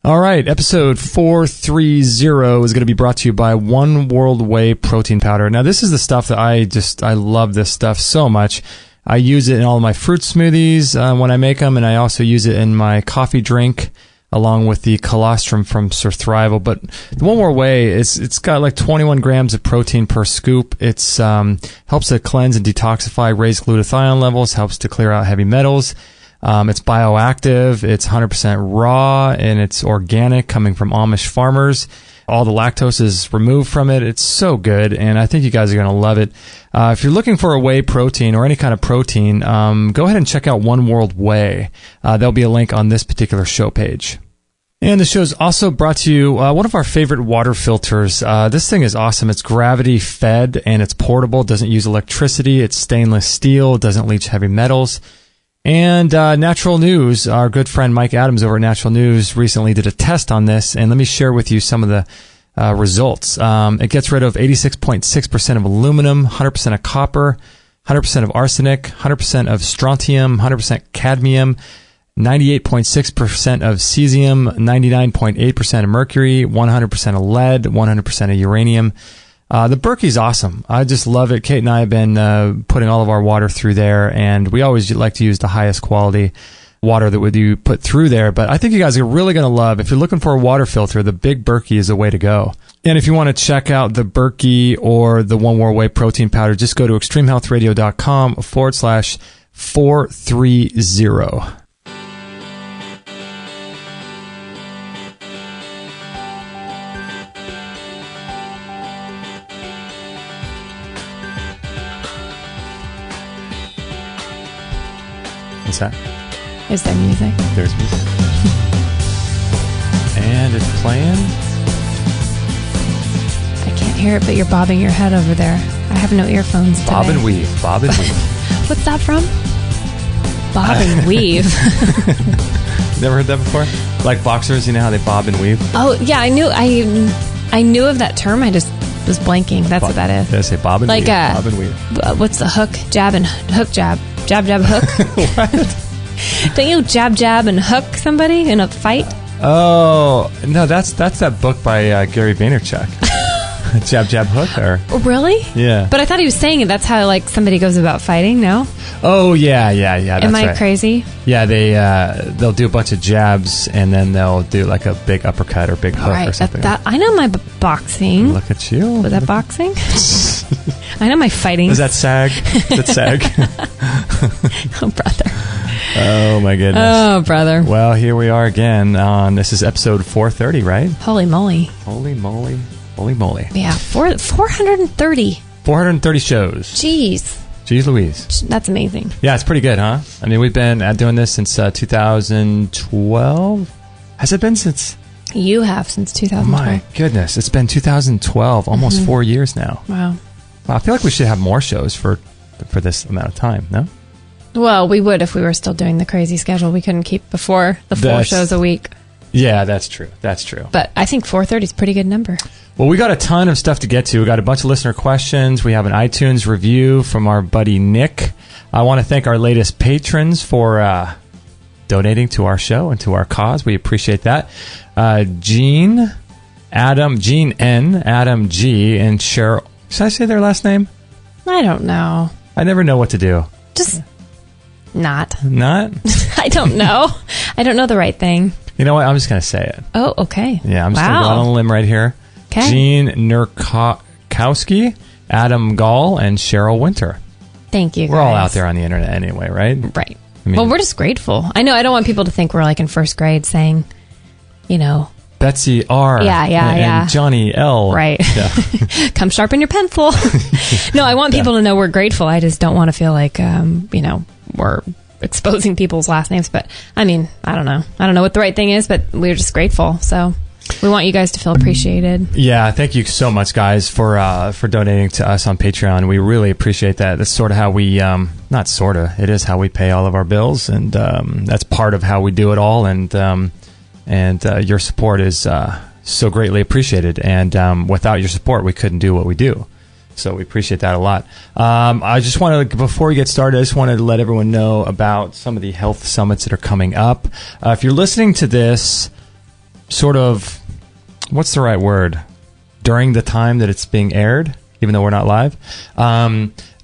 All right, episode 430 is going to be brought to you by One World Whey Protein Powder. Now, this is the stuff that I love this stuff so much. I use it in all of my fruit smoothies when I make them, and I also use it in my coffee drink, along with the colostrum from Surthrival. But the One World Whey, it's got like 21 grams of protein per scoop. It's helps to cleanse and detoxify, raise glutathione levels, helps to clear out heavy metals. It's bioactive, it's 100% raw, and it's organic, coming from Amish farmers. All the lactose is removed from it. It's so good, and I think you guys are going to love it. If you're looking for a whey protein or any kind of protein, go ahead and check out One World Whey. There'll be a link on this particular show page. And the show is also brought to you one of our favorite water filters. This thing is awesome. It's gravity fed, and it's portable, doesn't use electricity. It's stainless steel, doesn't leach heavy metals. And Natural News, our good friend Mike Adams over at Natural News recently did a test on this, and let me share with you some of the results. It gets rid of 86.6% of aluminum, 100% of copper, 100% of arsenic, 100% of strontium, 100% cadmium, 98.6% of cesium, 99.8% of mercury, 100% of lead, 100% of uranium. The Berkey's awesome. I just love it. Kate and I have been putting all of our water through there, and we always like to use the highest quality water that you put through there. But I think you guys are really going to love, if you're looking for a water filter, the Big Berkey is the way to go. And if you want to check out the Berkey or the One World Whey protein powder, just go to extremehealthradio.com/430. What's that? Is there music? There's music. And it's playing. I can't hear it, but you're bobbing your head over there. I have no earphones today. Bob and weave. Bob and weave. What's that from? Bob and weave. Never heard that before? Like boxers, you know how they bob and weave? Oh, yeah, I knew of that term. I just was blanking. That's what that is. Did I say bob and weave? Bob and weave. What's the hook? Jab and hook jab. Jab, jab, hook. What? Don't you jab, jab, and hook somebody in a fight? Oh, no, that's that book by Gary Vaynerchuk. Jab, jab, hook, or? Really? Yeah. But I thought he was saying it. That's how, like, somebody goes about fighting, no? Oh, yeah, that's Am I right. crazy? Yeah, they'll do a bunch of jabs, and then they'll do, like, a big uppercut or big hook or something. I know my boxing. Look at you. Was that boxing? I know my fighting. Is that SAG? That's SAG. Oh, brother. Oh, my goodness. Oh, brother. Well, here we are again on, this is episode 430, right? Holy moly. Holy moly. Holy moly. Yeah, 430. 430 shows. Jeez. Jeez Louise. That's amazing. Yeah, it's pretty good, huh? I mean, we've been doing this since 2012. Has it been since? You have since 2012. My goodness, it's been 2012, almost 4 years now. Wow. I feel like we should have more shows for this amount of time, no? Well, we would if we were still doing the crazy schedule. We couldn't keep before the 4 shows a week. Yeah, that's true. That's true. But I think 430 is a pretty good number. Well, we got a ton of stuff to get to. We got a bunch of listener questions. We have an iTunes review from our buddy Nick. I want to thank our latest patrons for donating to our show and to our cause. We appreciate that. Gene N, Adam G, and Cheryl. Should I say their last name? I don't know. I never know what to do. Just not. Not? I don't know. I don't know the right thing. You know what? I'm just going to say it. Oh, okay. Yeah, I'm just going to go out on a limb right here. Okay. Gene Nurkowski, Adam Gall, and Cheryl Winter. Thank you, guys. We're all out there on the internet anyway, right? Right. I mean, well, we're just grateful. I know I don't want people to think we're like in first grade saying, you know. Betsy R. Yeah. And Johnny L. Right. Yeah. Come sharpen your pencil. No, I want people to know we're grateful. I just don't want to feel like, we're exposing people's last names. But, I mean, I don't know. I don't know what the right thing is, but we're just grateful. So we want you guys to feel appreciated. Yeah, thank you so much, guys, for donating to us on Patreon. We really appreciate that. That's sort of how we, not sort of, it is how we pay all of our bills. And that's part of how we do it all. And your support is so greatly appreciated. And without your support, we couldn't do what we do. So we appreciate that a lot. I just want to, before we get started, I just wanted to let everyone know about some of the health summits that are coming up. If you're listening to this sort of, what's the right word? During the time that it's being aired, even though we're not live.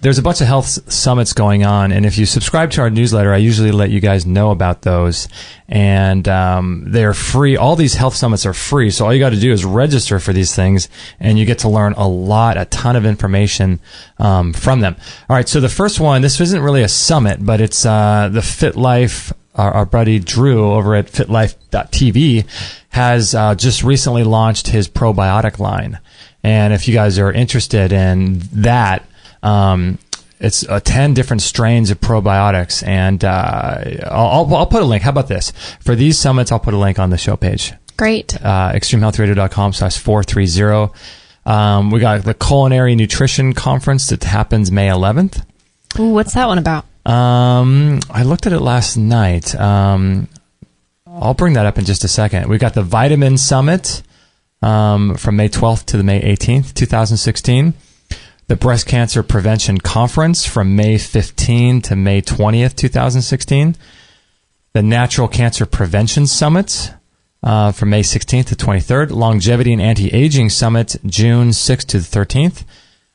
There's a bunch of health summits going on, and if you subscribe to our newsletter, I usually let you guys know about those. And they're free. All these health summits are free, so all you got to do is register for these things, and you get to learn a ton of information from them. All right, so the first one, this isn't really a summit, but it's the Fit Life. Our buddy Drew over at fitlife.tv has just recently launched his probiotic line. And if you guys are interested in that, it's 10 different strains of probiotics. And I'll put a link. How about this? For these summits, I'll put a link on the show page. Great. extremehealthradio.com/430. We got the Culinary Nutrition Conference that happens May 11th. Ooh, what's that one about? I looked at it last night. I'll bring that up in just a second. We got the Vitamin Summit from May 12th to the May 18th, 2016. The Breast Cancer Prevention Conference from May 15 to May 20th, 2016. The Natural Cancer Prevention Summit from May 16th to 23rd. Longevity and Anti-Aging Summit, June 6th to the 13th.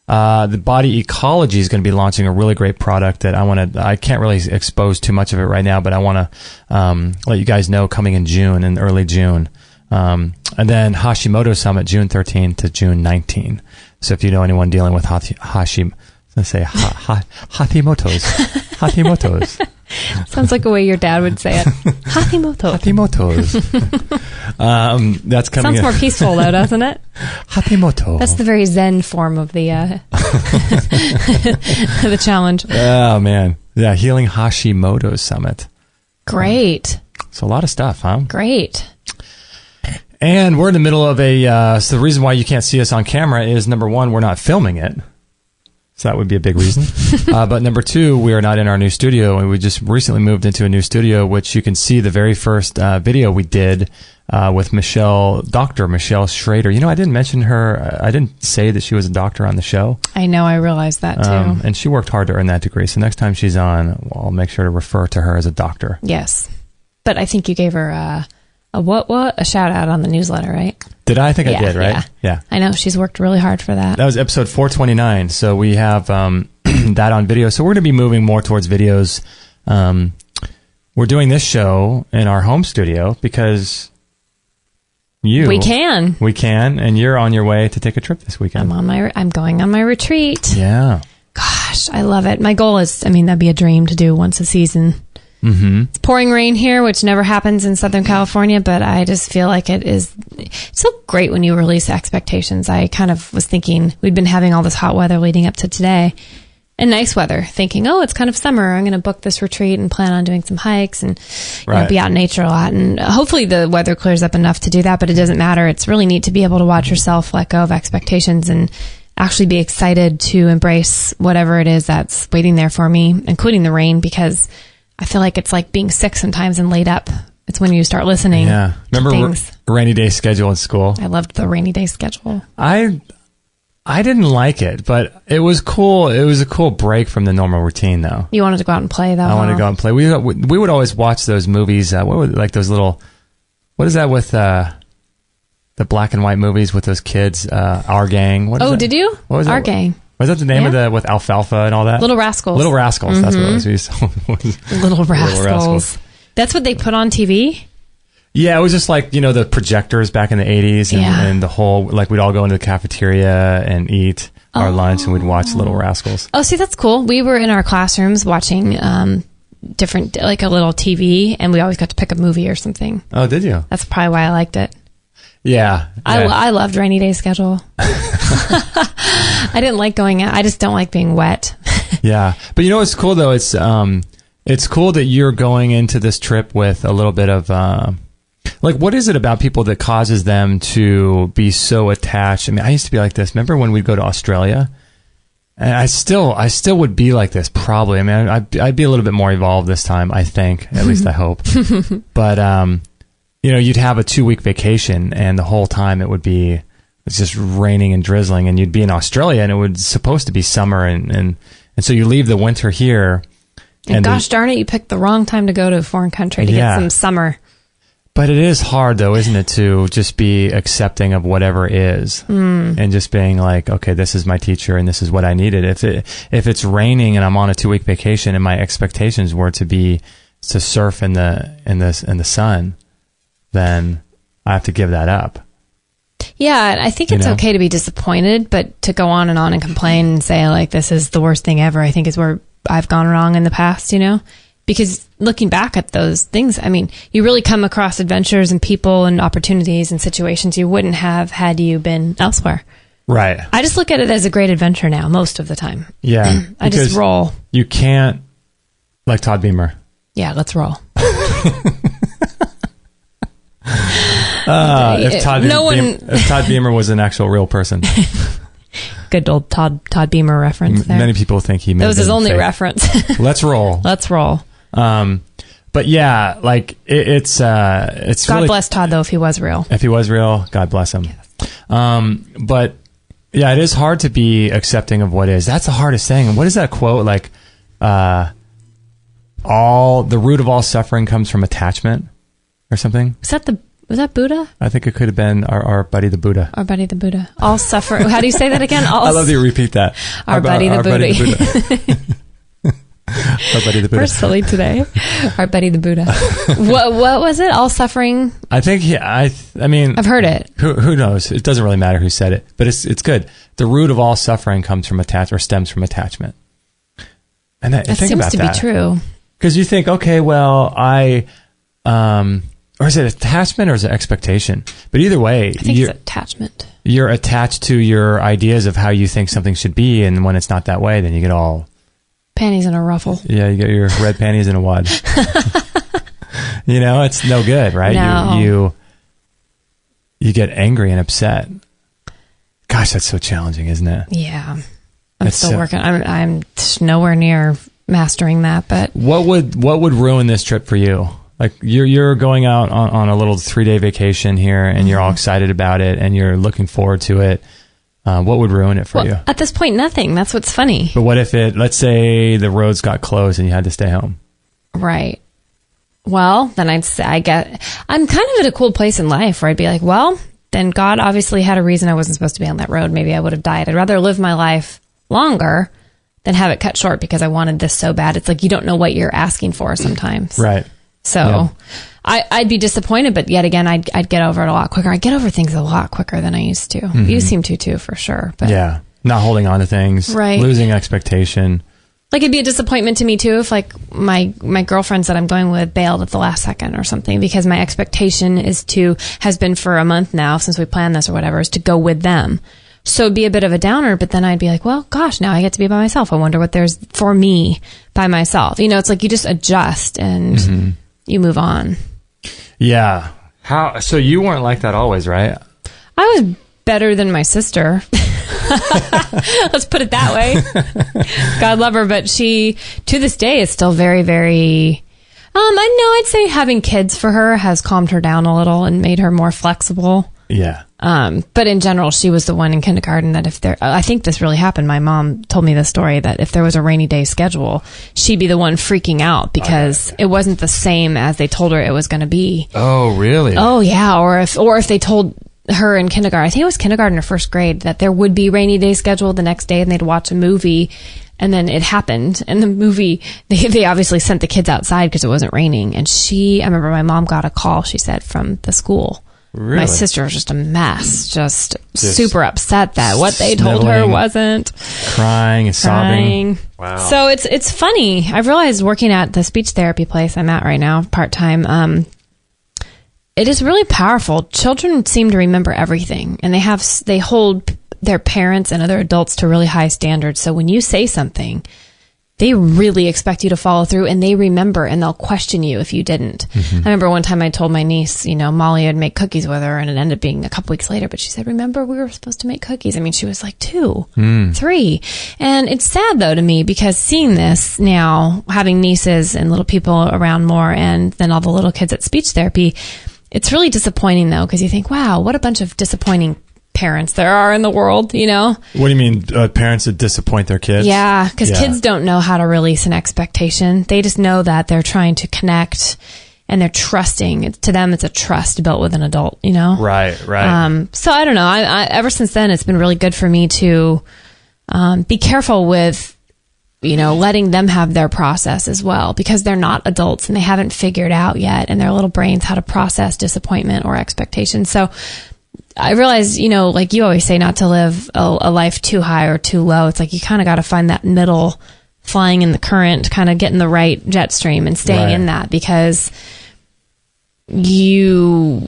The Body Ecology is going to be launching a really great product that I can't really expose too much of it right now, but I want to let you guys know coming in June, in early June. And then Hashimoto Summit, June 13 to June 19. So if you know anyone dealing with Hashimoto's. Sounds like a way your dad would say it. Hashimoto's. That's coming. Sounds more peaceful though, doesn't it? Hashimoto. That's the very Zen form of the the challenge. Oh man, yeah, Healing Hashimoto's Summit. Great. So a lot of stuff, huh? Great. And we're in the middle of so the reason why you can't see us on camera is, number one, we're not filming it. So that would be a big reason. But number two, we are not in our new studio, and we just recently moved into a new studio, which you can see the very first video we did with Dr. Michelle Schrader. You know, I didn't mention her. I didn't say that she was a doctor on the show. I know, I realized that too. And she worked hard to earn that degree. So next time she's on, I'll make sure to refer to her as a doctor. Yes. But I think you gave her a shout out on the newsletter, right? Did I? I think I did, right? Yeah. I know. She's worked really hard for that. That was episode 429. So we have that on video. So we're going to be moving more towards videos. We're doing this show in our home studio because we can, and you're on your way to take a trip this weekend. I'm going on my retreat. Yeah. Gosh, I love it. My goal is, that'd be a dream to do once a season. Mm-hmm. It's pouring rain here, which never happens in Southern California, but I just feel like it's so great when you release expectations. I kind of was thinking we'd been having all this hot weather leading up to today and nice weather, thinking, it's kind of summer. I'm going to book this retreat and plan on doing some hikes and be out in nature a lot. And hopefully the weather clears up enough to do that, but it doesn't matter. It's really neat to be able to watch yourself let go of expectations and actually be excited to embrace whatever it is that's waiting there for me, including the rain, because I feel like it's like being sick sometimes and laid up. It's when you start listening. Yeah. Remember rainy day schedule in school? I loved the rainy day schedule. I didn't like it, but it was cool. It was a cool break from the normal routine, though. You wanted to go out and play, though? I wanted to go out and play. We would always watch those movies. What is that with the black and white movies with those kids? Our Gang. What is that? Did you? What was Our that? Gang. Was that the name of with Alfalfa and all that? Little Rascals. Little Rascals. Mm-hmm. That's what it was. Little Rascals. That's what they put on TV? Yeah, it was just like, the projectors back in the 80s and the whole, like, we'd all go into the cafeteria and eat our lunch and we'd watch Little Rascals. Oh, see, that's cool. We were in our classrooms watching different, like a little TV, and we always got to pick a movie or something. Oh, did you? That's probably why I liked it. Yeah. I loved rainy day schedule. I didn't like going out. I just don't like being wet. Yeah. But it's cool though. It's cool that you're going into this trip with a little bit of, what is it about people that causes them to be so attached? I used to be like this. Remember when we'd go to Australia? And I still would be like this probably. I'd be a little bit more evolved this time, I think. At least I hope. But, you'd have a 2-week vacation and the whole time it's just raining and drizzling, and you'd be in Australia and it was supposed to be summer and so you leave the winter here. And gosh darn it, you picked the wrong time to go to a foreign country to get some summer. But it is hard, though, isn't it, to just be accepting of whatever is and just being like, okay, this is my teacher and this is what I needed. If it's raining and I'm on a 2-week vacation and my expectations were to surf in the sun, then I have to give that up. Yeah, I think it's okay to be disappointed, but to go on and complain and say, like, this is the worst thing ever, I think is where I've gone wrong in the past, Because looking back at those things, I mean, you really come across adventures and people and opportunities and situations you wouldn't have had you been elsewhere. Right. I just look at it as a great adventure now, most of the time. Yeah. I just roll. You can't, like Todd Beamer. Yeah, let's roll. If Todd Beamer was an actual real person. Good old Todd Beamer reference there. Many people think he made that was his only reference. Let's roll. Let's roll. But yeah, like it's God really, bless Todd though if he was real. If he was real, God bless him. Yes. But yeah, it is hard to be accepting of what is. That's the hardest thing. And what is that quote? Like, the root of all suffering comes from attachment, or something. Was that Buddha? I think it could have been our buddy the Buddha. Our buddy the Buddha. All suffer. How do you say that again? I love that you repeat that. Our buddy the Buddha. Our buddy the Buddha. We're silly today. Our buddy the Buddha. What was it? All suffering? I think I mean I've heard it. Who knows? It doesn't really matter who said it, but it's good. The root of all suffering comes from stems from attachment. And that think seems about to that. be true. Because you think, okay, well, or is it attachment or is it expectation? But either way, I think it's attachment. You're attached to your ideas of how you think something should be, and when it's not that way, then you get all panties in a ruffle. Yeah, you get your red panties in a wad. It's no good, right? No. You get angry and upset. Gosh, that's so challenging, isn't it? Yeah, I'm still working. I'm nowhere near mastering that. But what would ruin this trip for you? Like you're going out on a little 3-day vacation here, and you're all excited about it, and you're looking forward to it. What would ruin it for you? At this point, nothing. That's what's funny. But what if let's say the roads got closed and you had to stay home? Right. Well, then I'd say I'm kind of at a cool place in life where I'd be like, well, then God obviously had a reason I wasn't supposed to be on that road. Maybe I would have died. I'd rather live my life longer than have it cut short because I wanted this so bad. It's like you don't know what you're asking for sometimes. Right. So yeah. I'd be disappointed, but yet again, I'd get over it a lot quicker. I get over things a lot quicker than I used to. Mm-hmm. You seem to too, for sure. But yeah. Not holding on to things. Right. Losing expectation. Like it'd be a disappointment to me too if like my girlfriends that I'm going with bailed at the last second or something, because my expectation has been for a month now since we planned this or whatever, is to go with them. So it'd be a bit of a downer, but then I'd be like, well, gosh, now I get to be by myself. I wonder what there's for me by myself. It's like you just adjust and you move on. Yeah. So you weren't like that always, right? I was better than my sister. Let's put it that way. God love her, but she, to this day, is still very, very... I'd say having kids for her has calmed her down a little and made her more flexible. Yeah. But in general, she was the one in kindergarten that I think this really happened. My mom told me the story that if there was a rainy day schedule, she'd be the one freaking out because it wasn't the same as they told her it was going to be. Oh, really? Oh, yeah. Or if they told her in kindergarten, I think it was kindergarten or first grade, that there would be rainy day scheduled the next day and they'd watch a movie. And then it happened. And the movie, they obviously sent the kids outside because it wasn't raining. And I remember my mom got a call, she said, from the school. Really? My sister was just a mess, just super upset that what they told her wasn't. Crying and sobbing. Wow. So it's funny. I've realized working at the speech therapy place I'm at right now, part-time, it is really powerful. Children seem to remember everything, and they hold their parents and other adults to really high standards. So when you say something, they really expect you to follow through, and they remember, and they'll question you if you didn't. I remember one time I told my niece, Molly would make cookies with her, and it ended up being a couple weeks later, but she said, remember, we were supposed to make cookies. I mean, she was like 2, 3. And it's sad though to me, because seeing this now, having nieces and little people around more, and then all the little kids at speech therapy, it's really disappointing though, because you think, wow, what a bunch of disappointing parents there are in the world, What do you mean, parents that disappoint their kids? Yeah, because kids don't know how to release an expectation. They just know that they're trying to connect and they're trusting. To them, it's a trust built with an adult, you know? Right. So I don't know. I ever since then, it's been really good for me to be careful with, you know, letting them have their process as well, because they're not adults and they haven't figured out yet in their little brains how to process disappointment or expectation. So I realize, you know, like you always say, not to live a life too high or too low. It's like you kind of got to find that middle, flying in the current, kind of getting the right jet stream and staying in that, because you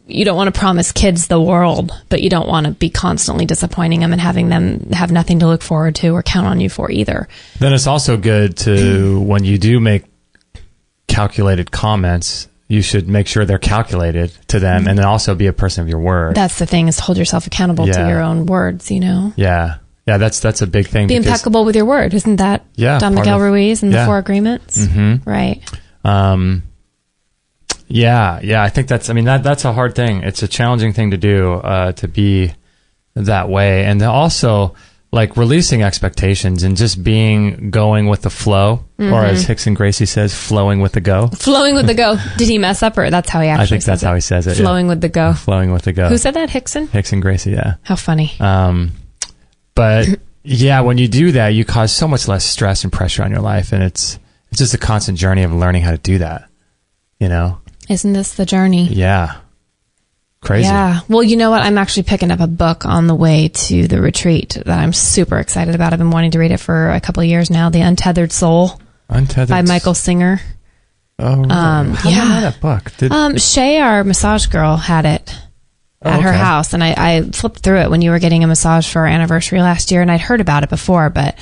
don't want to promise kids the world, but you don't want to be constantly disappointing them and having them have nothing to look forward to or count on you for either. Then it's also good to, when you do make calculated comments, you should make sure they're calculated to them, and then also be a person of your word. That's the thing, is to hold yourself accountable to your own words, you know? Yeah. Yeah, that's a big thing. Be impeccable with your word. Isn't that Don Miguel Ruiz and the 4 Agreements? Mm-hmm. Right. Yeah. I think that's a hard thing. It's a challenging thing to do, to be that way. And also, like, releasing expectations and just going with the flow, or as Hickson Gracie says, flowing with the go. Flowing with the go. Did he mess up, or that's how he actually says it? I think that's how he says it. Flowing with the go. Flowing with the go. Who said that? Hickson Gracie, yeah. How funny. But yeah, when you do that, you cause so much less stress and pressure on your life, and it's just a constant journey of learning how to do that, you know? Isn't this the journey? Yeah. Crazy. Yeah. Well, you know what? I'm actually picking up a book on the way to the retreat that I'm super excited about. I've been wanting to read it for a couple of years now. The Untethered Soul by Michael Singer. Oh, really? How did I know that book? Shay, our massage girl, had it at her house, and I flipped through it when you were getting a massage for our anniversary last year, and I'd heard about it before, but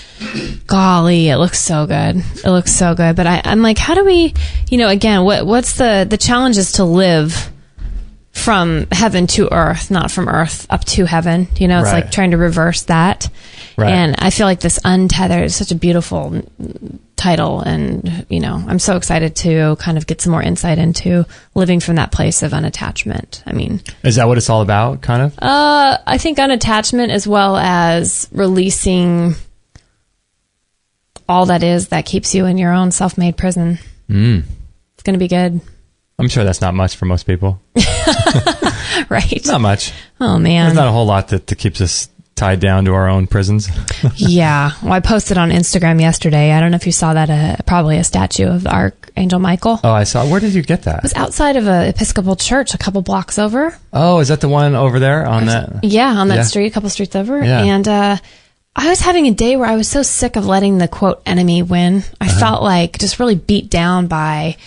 golly, it looks so good. It looks so good. But I'm like, how do we, you know, again, what's the challenge is to live from heaven to earth, not from earth up to heaven. You know, it's like trying to reverse that. Right. And I feel like this Untethered is such a beautiful title, and, you know, I'm so excited to kind of get some more insight into living from that place of unattachment. I mean, is that what it's all about, kind of? I think unattachment, as well as releasing all that keeps you in your own self-made prison. It's going to be good. I'm sure that's not much for most people. Right. Not much. Oh, man. There's not a whole lot that keeps us tied down to our own prisons. Yeah. Well, I posted on Instagram yesterday. I don't know if you saw that, probably a statue of the Archangel Michael. Oh, I saw. Where did you get that? It was outside of an Episcopal church a couple blocks over. Oh, is that the one over there on that? Yeah, on that street, a couple streets over. Yeah. And I was having a day where I was so sick of letting the, quote, enemy win. I felt like just really beat down by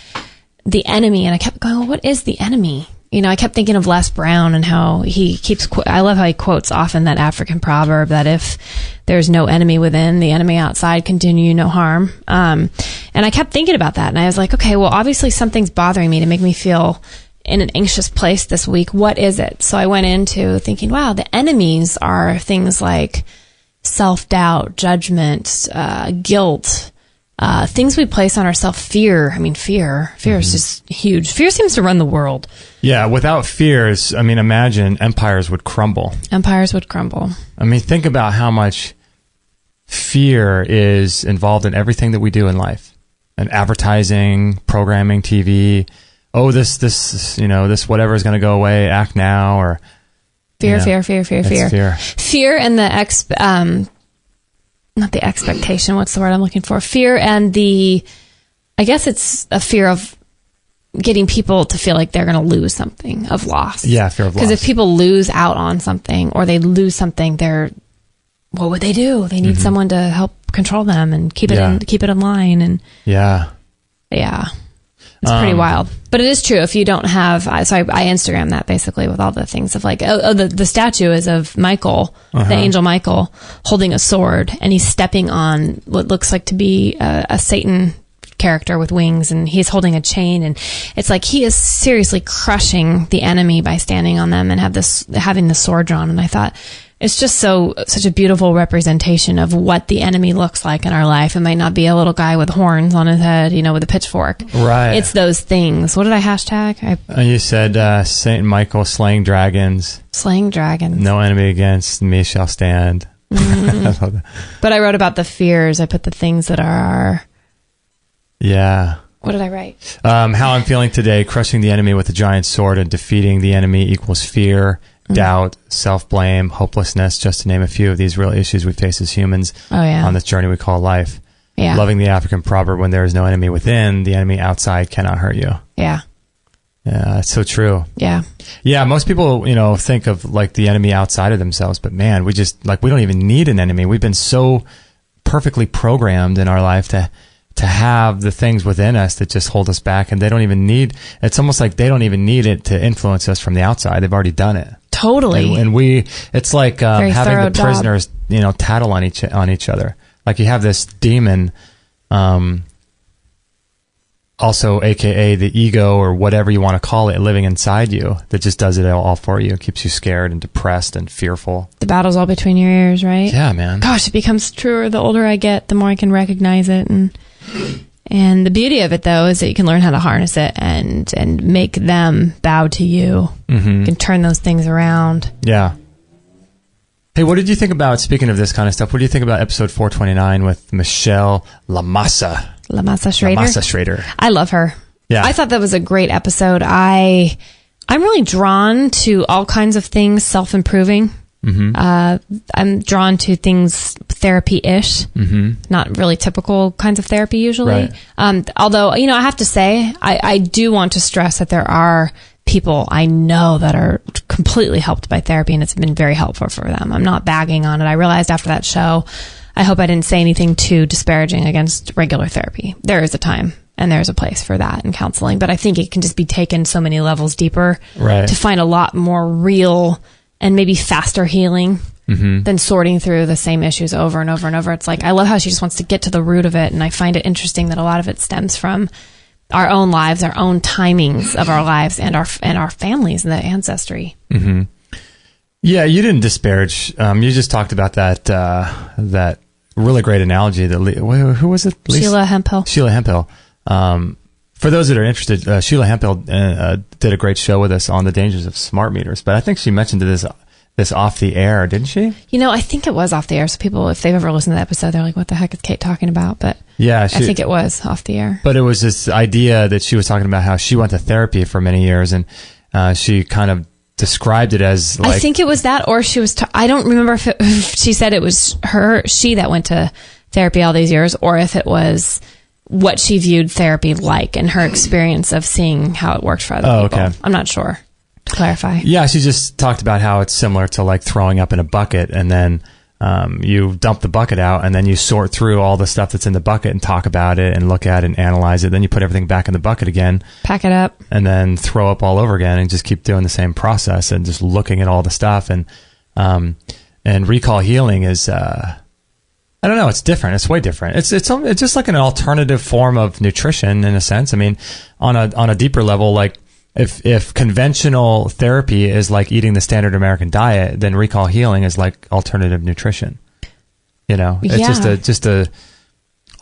the enemy, and I kept going, well, what is the enemy? You know, I kept thinking of Les Brown and how he keeps, I love how he quotes often that African proverb that if there's no enemy within, the enemy outside can do you no harm. And I kept thinking about that, and I was like, okay, well, obviously something's bothering me to make me feel in an anxious place this week. What is it? So I went into thinking, wow, the enemies are things like self-doubt, judgment, guilt, things we place on ourselves, fear. I mean, fear is just huge. Fear seems to run the world. Yeah, without fears, I mean, imagine empires would crumble. Empires would crumble. I mean, think about how much fear is involved in everything that we do in life. And advertising, programming, TV. Oh, this, you know, this whatever is going to go away, act now, or... Fear. Fear and the not the expectation, what's the word I'm looking for? Fear and I guess it's a fear of getting people to feel like they're going to lose something, of loss. Yeah, fear of loss. Because if people lose out on something, or they lose something, what would they do? They need someone to help control them and keep it in line. And yeah. It's pretty wild. But it is true. If you don't have, I Instagram that basically with all the things of like, the statue is of Michael, the angel Michael, holding a sword, and he's stepping on what looks like to be a Satan character with wings, and he's holding a chain, and it's like he is seriously crushing the enemy by standing on them and having the sword drawn. And I thought, it's just such a beautiful representation of what the enemy looks like in our life. It might not be a little guy with horns on his head, you know, with a pitchfork. Right. It's those things. What did I hashtag? You said Saint Michael slaying dragons. Slaying dragons. No enemy against me shall stand. I love that. But I wrote about the fears. I put the things that are Yeah. What did I write? How I'm feeling today, crushing the enemy with a giant sword and defeating the enemy equals fear, doubt, self-blame, hopelessness, just to name a few of these real issues we face as humans on this journey we call life. Yeah. Loving the African proverb, when there is no enemy within, the enemy outside cannot hurt you. Yeah. Yeah, it's so true. Yeah. Yeah, most people, think of like the enemy outside of themselves, but man, we just we don't even need an enemy. We've been so perfectly programmed in our life to have the things within us that just hold us back, and they don't even need, it's almost like they don't even need it to influence us from the outside. They've already done it. Totally. And it's like having the prisoners, tattle on each other. Like you have this demon, also AKA the ego or whatever you want to call it, living inside you that just does it all for you. It keeps you scared and depressed and fearful. The battle's all between your ears, right? Yeah, man. Gosh, it becomes truer the older I get, the more I can recognize it. And the beauty of it, though, is that you can learn how to harness it and make them bow to you. Mm-hmm. You can turn those things around. Yeah. Hey, what did you think about, speaking of this kind of stuff, what do you think about episode 429 with Michelle LaMassa? LaMassa Schrader. I love her. Yeah. I thought that was a great episode. I'm really drawn to all kinds of things self-improving. Mm-hmm. I'm drawn to things therapy-ish, not really typical kinds of therapy usually. Right. Although, I have to say, I do want to stress that there are people I know that are completely helped by therapy, and it's been very helpful for them. I'm not bagging on it. I realized after that show, I hope I didn't say anything too disparaging against regular therapy. There is a time and there's a place for that in counseling, but I think it can just be taken so many levels deeper to find a lot more real and maybe faster healing than sorting through the same issues over and over and over. It's like, I love how she just wants to get to the root of it. And I find it interesting that a lot of it stems from our own lives, our own timings of our lives, and our families and the ancestry. Mm-hmm. Yeah, you didn't disparage. You just talked about that really great analogy that who was it? Sheila Hemphill. Sheila Hemphill. For those that are interested, Sheila Hemphill did a great show with us on the dangers of smart meters. But I think she mentioned this off the air, didn't she? I think it was off the air. So people, if they've ever listened to the episode, they're like, "What the heck is Kate talking about?" But yeah, I think it was off the air. But it was this idea that she was talking about how she went to therapy for many years, and she kind of described it as like, I think it was that, or she was I don't remember if she said it was she that went to therapy all these years, or if it was what she viewed therapy like and her experience of seeing how it worked for other people. Okay. I'm not sure, to clarify. Yeah, she just talked about how it's similar to like throwing up in a bucket, and then you dump the bucket out, and then you sort through all the stuff that's in the bucket and talk about it and look at it and analyze it. Then you put everything back in the bucket again, pack it up, and then throw up all over again, and just keep doing the same process and just looking at all the stuff. And recall healing is I don't know, it's different. It's way different. It's just like an alternative form of nutrition in a sense. I mean, on a deeper level, like if conventional therapy is like eating the standard American diet, then recall healing is like alternative nutrition. It's just a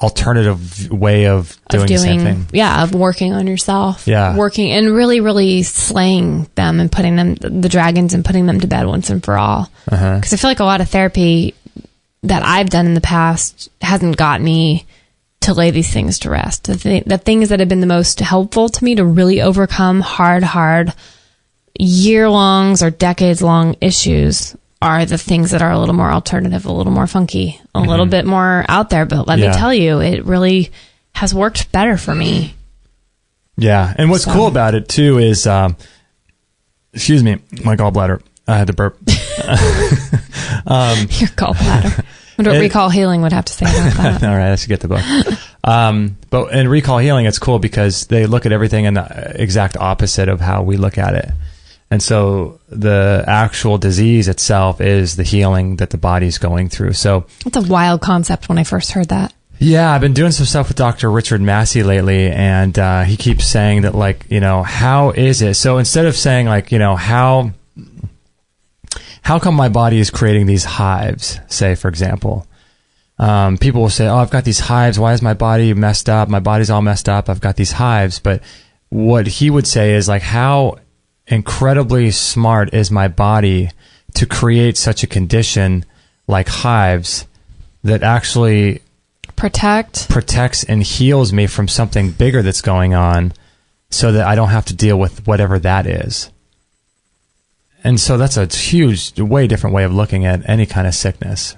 alternative way of doing the same thing. Yeah, of working on yourself. Yeah. Working and really, really slaying them and putting them, the dragons, and putting them to bed once and for all. Because I feel like a lot of therapy that I've done in the past hasn't got me to lay these things to rest. The things that have been the most helpful to me to really overcome hard year-longs or decades-long issues are the things that are a little more alternative, a little more funky, a little bit more out there. But let me tell you, it really has worked better for me. Yeah. And what's cool about it, too, is, excuse me, my gallbladder. I had to burp. Your gallbladder. I wonder what recall healing would have to say about that. All right, I should get the book. But in recall healing, it's cool because they look at everything in the exact opposite of how we look at it. And so the actual disease itself is the healing that the body's going through. So it's a wild concept when I first heard that. Yeah, I've been doing some stuff with Dr. Richard Massey lately, and he keeps saying that, like, how is it? So instead of saying, like, how come my body is creating these hives, say, for example? People will say, oh, I've got these hives. Why is my body messed up? My body's all messed up. I've got these hives. But what he would say is, like, how incredibly smart is my body to create such a condition like hives that actually protects and heals me from something bigger that's going on, so that I don't have to deal with whatever that is. And so that's a huge, way different way of looking at any kind of sickness,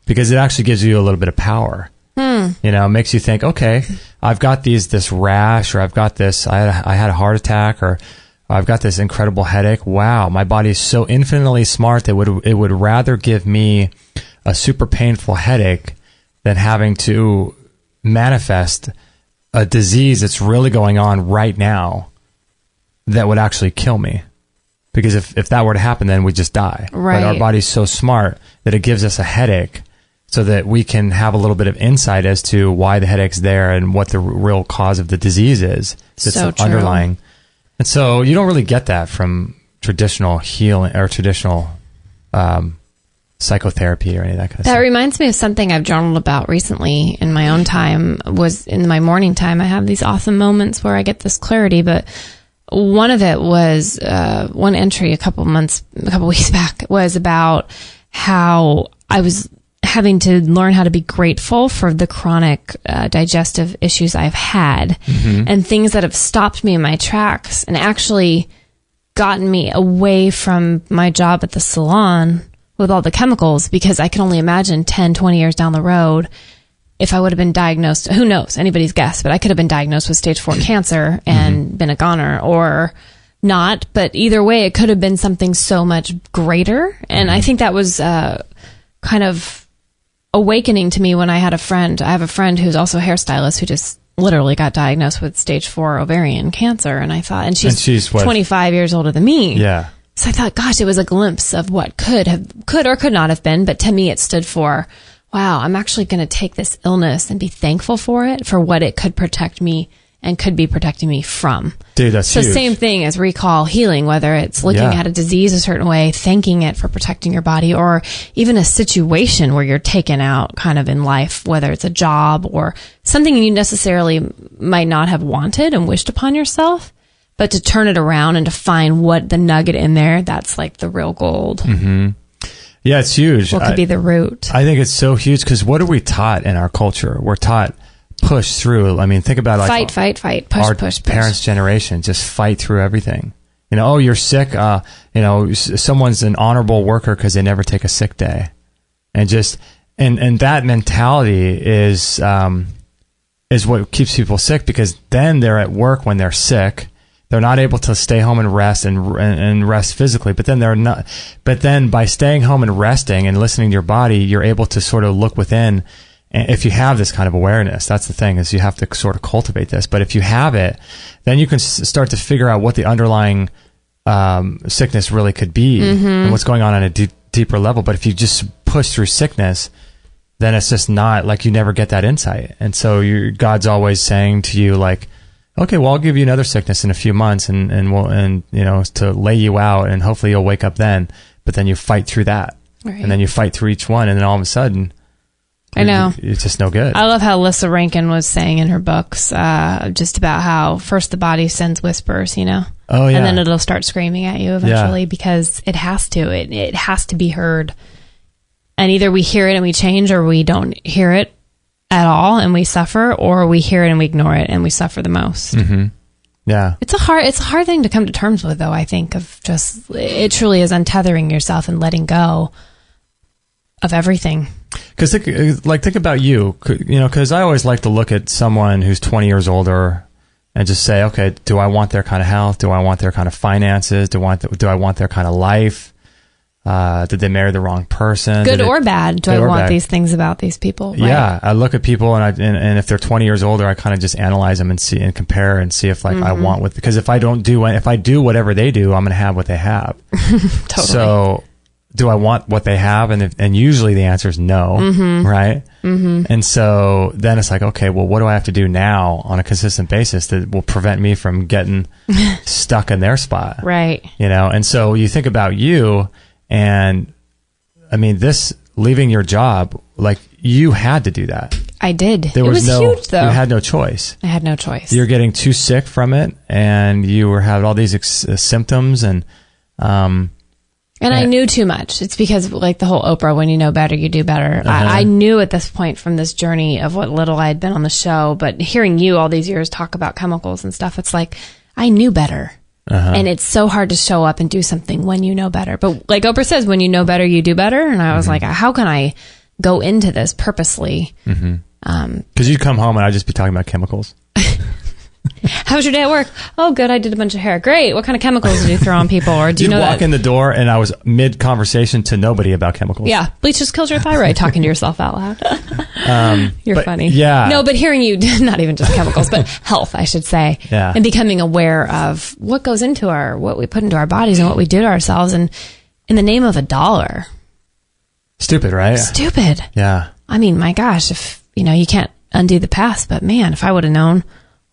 because it actually gives you a little bit of power. You know, it makes you think, okay, I've got this rash, or I've got this, I had a heart attack, or I've got this incredible headache. Wow, my body is so infinitely smart that it would rather give me a super painful headache than having to manifest a disease that's really going on right now that would actually kill me. Because if that were to happen, then we just die. Right. But our body's so smart that it gives us a headache so that we can have a little bit of insight as to why the headache's there and what the real cause of the disease is that's so underlying. And so you don't really get that from traditional healing or traditional psychotherapy or any of that kind of stuff. That reminds me of something I've journaled about recently in my own time. Was in my morning time, I have these awesome moments where I get this clarity, but one of it was one entry a couple weeks back was about how I was having to learn how to be grateful for the chronic digestive issues I've had, and things that have stopped me in my tracks and actually gotten me away from my job at the salon with all the chemicals, because I can only imagine 10, 20 years down the road, if I would have been diagnosed, who knows, anybody's guess, but I could have been diagnosed with stage 4 cancer and been a goner, or not. But either way, it could have been something so much greater. And I think that was kind of awakening to me when I had a friend. I have a friend who's also a hairstylist who just literally got diagnosed with stage 4 ovarian cancer. And I thought, and she's 25 years older than me. Yeah. So I thought, gosh, it was a glimpse of what could or could not have been. But to me, it stood for, wow, I'm actually going to take this illness and be thankful for it, for what it could protect me and could be protecting me from. Dude, that's huge. So same thing as recall healing, whether it's looking at a disease a certain way, thanking it for protecting your body, or even a situation where you're taken out kind of in life, whether it's a job or something you necessarily might not have wanted and wished upon yourself. But to turn it around and to find what the nugget in there, that's like the real gold. Mm-hmm. Yeah, it's huge. What could be the root? I think it's so huge, because what are we taught in our culture? We're taught push through. I mean, think about like fight, push. Parents' generation, just fight through everything. You know, oh, you're sick. You know, someone's an honorable worker because they never take a sick day, and just and that mentality is what keeps people sick, because then they're at work when they're sick. They're not able to stay home and rest and rest physically, but then they're not. But then by staying home and resting and listening to your body, you're able to sort of look within. And if you have this kind of awareness, that's the thing, is you have to sort of cultivate this. But if you have it, then you can start to figure out what the underlying sickness really could be and what's going on a deeper level. But if you just push through sickness, then it's just not like, you never get that insight. And so God's always saying to you, like, okay, well, I'll give you another sickness in a few months, and you know, to lay you out, and hopefully you'll wake up then. But then you fight through that, right. And then you fight through each one, and then all of a sudden, I know, it's just no good. I love how Lissa Rankin was saying in her books, just about how first the body sends whispers, you know, and then it'll start screaming at you eventually, because it has to. It has to be heard, and either we hear it and we change, or we don't hear it at all and we suffer, or we hear it and we ignore it and we suffer the most. Yeah, it's a hard thing to come to terms with, though. I think of just, it truly is untethering yourself and letting go of everything. Because think about you know, because I always like to look at someone who's 20 years older and just say, okay, do I want their kind of health? Do I want their kind of finances? Do I want their kind of life? Did they marry the wrong person? Good or bad? Do I want these things about these people? Right? Yeah, I look at people, and if they're 20 years older, I kind of just analyze them and see and compare and see if like I want because if I do whatever they do, I'm going to have what they have. Totally. So, do I want what they have? And usually the answer is no, right? And so then it's like, okay, well, what do I have to do now on a consistent basis that will prevent me from getting stuck in their spot? Right. You know, and so you think about you. And I mean, this leaving your job, like, you had to do that. I did. It was huge, though. You had no choice. I had no choice. You're getting too sick from it, and you were having all these symptoms, and And I knew too much. It's because like the whole Oprah, when you know better, you do better. I knew at this point from this journey of what little I had been on the show, but hearing you all these years talk about chemicals and stuff, it's like, I knew better. And it's so hard to show up and do something when you know better. But like Oprah says, when you know better, you do better. And I was like, how can I go into this purposely? Because you'd come home and I'd just be talking about chemicals. How was your day at work? Oh, good. I did a bunch of hair. Great. What kind of chemicals did you throw on people? Or do you know walk in the door and I was mid-conversation to nobody about chemicals. Yeah. Bleach just kills your thyroid, talking to yourself out loud. You're funny. Yeah. No, but hearing you, not even just chemicals, but health, I should say. Yeah. And becoming aware of what goes into what we put into our bodies and what we do to ourselves. And in the name of $1. Stupid, right? Stupid. Yeah. I mean, my gosh, if, you can't undo the past, but man, if I would have known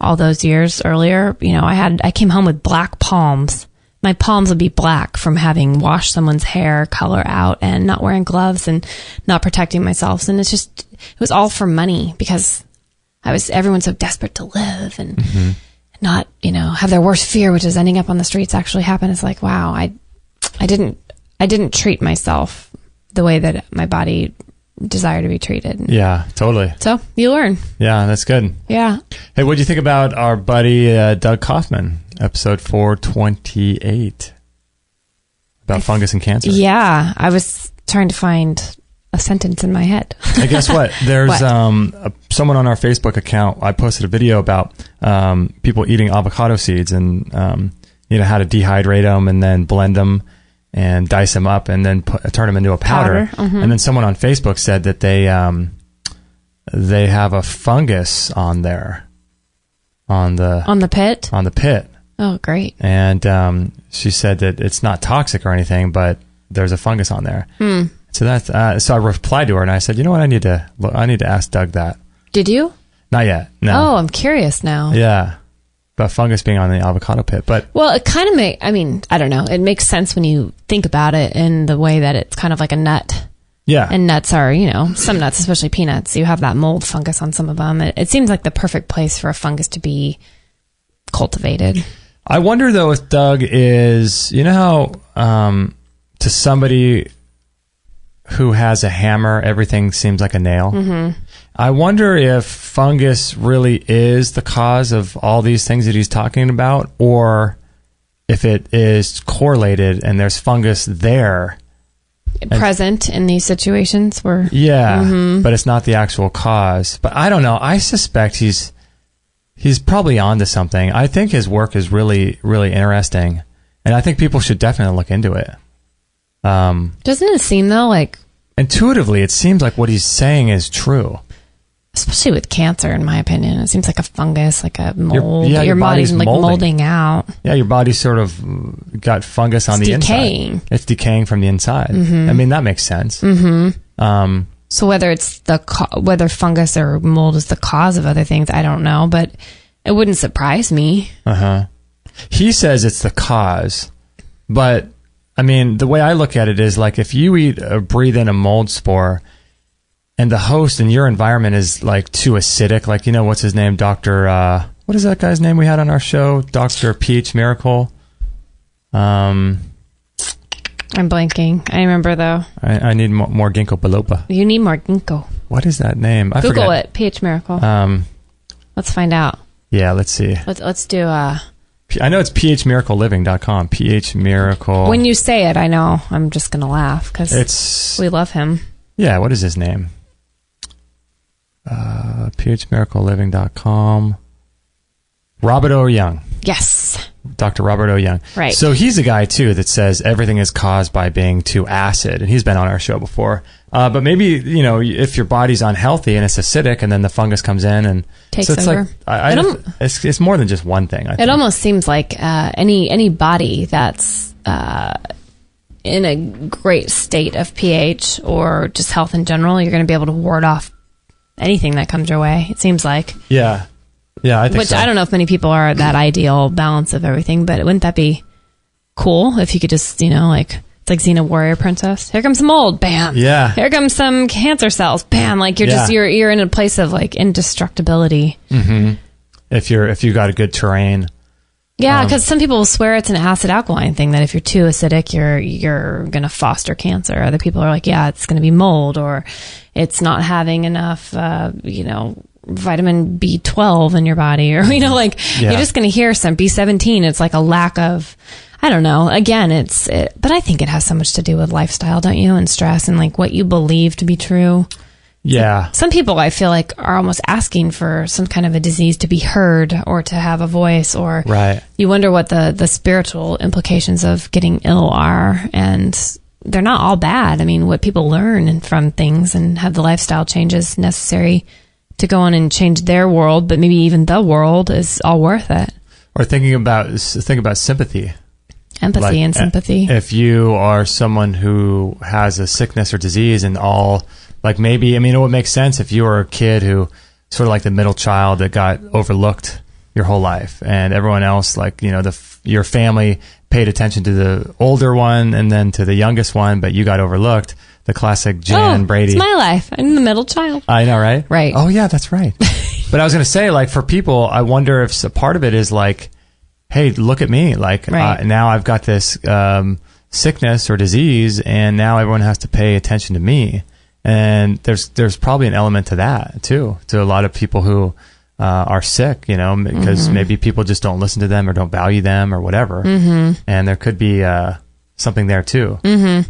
all those years earlier, I came home with black palms. My palms would be black from having washed someone's hair color out and not wearing gloves and not protecting myself. And it was all for money because everyone's so desperate to live and not, have their worst fear, which is ending up on the streets, actually happen. It's like, wow, I didn't treat myself the way that my body desire to be treated. Yeah, totally. So you learn. Yeah, that's good. Yeah. Hey, what do you think about our buddy Doug Kaufman, episode 428, about fungus and cancer? Yeah, I was trying to find a sentence in my head. And guess what? There's someone on our Facebook account. I posted a video about people eating avocado seeds and how to dehydrate them and then blend them and dice them up and then turn them into a powder. And then someone on Facebook said that they have a fungus on there. On the pit? On the pit. Oh, great. And she said that it's not toxic or anything, but there's a fungus on there. So so I replied to her and I said, you know what? I need to ask Doug that. Did you? Not yet. No. Oh, I'm curious now. Yeah. About fungus being on the avocado pit, but it kind of I don't know. It makes sense when you think about it in the way that it's kind of like a nut. Yeah. And nuts are, some nuts, especially peanuts, you have that mold fungus on some of them. It seems like the perfect place for a fungus to be cultivated. I wonder though if Doug is, how to somebody who has a hammer, everything seems like a nail. I wonder if fungus really is the cause of all these things that he's talking about, or if it is correlated and there's fungus there. Present in these situations where... Yeah, but it's not the actual cause. But I don't know. I suspect he's probably onto something. I think his work is really, really interesting. And I think people should definitely look into it. Doesn't it seem, though, like... Intuitively, it seems like what he's saying is true. Especially with cancer, in my opinion. It seems like a fungus, like a mold. Your body's like molding out. Yeah, your body's sort of got fungus on the inside. It's decaying from the inside. I mean, that makes sense. So whether it's whether fungus or mold is the cause of other things, I don't know, but it wouldn't surprise me. He says it's the cause, but I mean, the way I look at it is like if you breathe in a mold spore, and the host in your environment is like too acidic, like, what's his name? Dr. What is that guy's name we had on our show? Dr. pH Miracle. I'm blanking. I remember though. I need more ginkgo biloba. You need more ginkgo. What is that name? I Google forget. it. pH Miracle. Let's find out. Yeah, let's see. Let's do I know it's phmiracleliving.com. pH Miracle. When you say it, I know. I'm just going to laugh because we love him. Yeah, what is his name? phmiracleliving.com. Robert O. Young. Yes. Dr. Robert O. Young. Right. So he's a guy, too, that says everything is caused by being too acid. And he's been on our show before. But maybe, if your body's unhealthy and it's acidic and then the fungus comes in and... Takes so it's over. Like, it's more than just one thing, I think. It almost seems like any body that's in a great state of pH or just health in general, you're going to be able to ward off anything that comes your way, it seems like. Yeah. Yeah, I think so. Which I don't know if many people are at that ideal balance of everything, but wouldn't that be cool if you could just, it's like Xena Warrior Princess. Here comes some mold, bam. Yeah. Here comes some cancer cells, bam. Like you're in a place of like indestructibility. If you got a good terrain. Yeah, because some people swear it's an acid alkaline thing, that if you're too acidic, you're going to foster cancer. Other people are like, yeah, it's going to be mold, or it's not having enough, vitamin B12 in your body, or, you're just going to hear some B17. It's like a lack of, I don't know. Again, but I think it has so much to do with lifestyle, don't you? And stress and like what you believe to be true. Yeah. Some people I feel like are almost asking for some kind of a disease to be heard or to have a voice, or you wonder what the spiritual implications of getting ill are. And they're not all bad. I mean, what people learn from things and have the lifestyle changes necessary to go on and change their world, but maybe even the world, is all worth it. Or think about sympathy. Empathy and sympathy. If you are someone who has a sickness or disease and all, like maybe, it would make sense if you were a kid who sort of like the middle child that got overlooked your whole life, and everyone else, your family paid attention to the older one and then to the youngest one, but you got overlooked. The classic Jan and Brady. It's my life. I'm the middle child. I know, right? Right. Oh yeah, that's right. But I was going to say, like, for people, I wonder if a part of it is like, hey, look at me. Like, now I've got this sickness or disease, and now everyone has to pay attention to me. And there's probably an element to that too, to a lot of people who are sick, because maybe people just don't listen to them or don't value them or whatever. And there could be something there too. I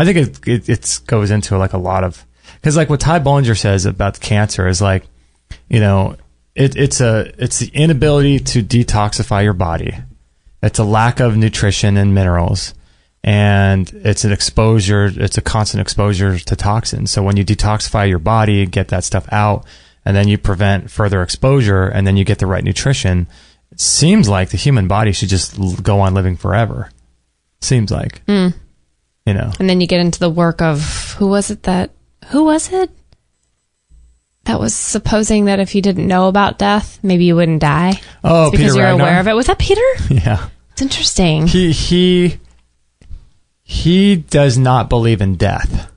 think it goes into like a lot of, because like what Ty Bollinger says about the cancer is like, it's the inability to detoxify your body. It's a lack of nutrition and minerals. And it's a constant exposure to toxins. So when you detoxify your body, get that stuff out, and then you prevent further exposure, and then you get the right nutrition, it seems like the human body should just go on living forever. Seems like. And then you get into the work of, who was it that was supposing that if you didn't know about death, maybe you wouldn't die? Oh, it's because Peter you're Ragnar? aware of it. Was that Peter? Yeah. It's interesting. He does not believe in death.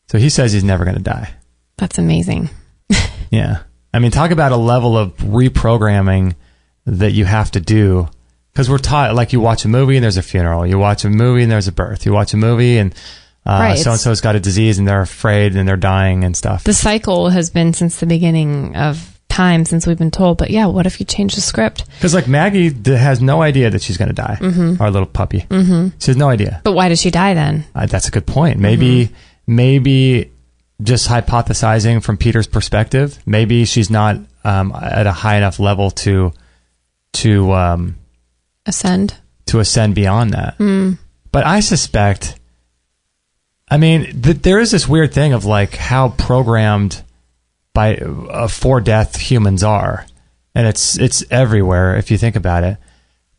So he says he's never going to die. That's amazing. Yeah. Talk about a level of reprogramming that you have to do. Because we're taught, like, you watch a movie and there's a funeral. You watch a movie and there's a birth. You watch a movie and so-and-so's got a disease and they're afraid and they're dying and stuff. The cycle has been since the beginning of time, since we've been told. But yeah, what if you change the script? Because like Maggie has no idea that she's going to die. Our little puppy. She has no idea. But why does she die then? That's a good point. Maybe just hypothesizing from Peter's perspective, maybe she's not at a high enough level to ascend beyond that. But I suspect, there is this weird thing of like how programmed for death humans are, and it's everywhere if you think about it.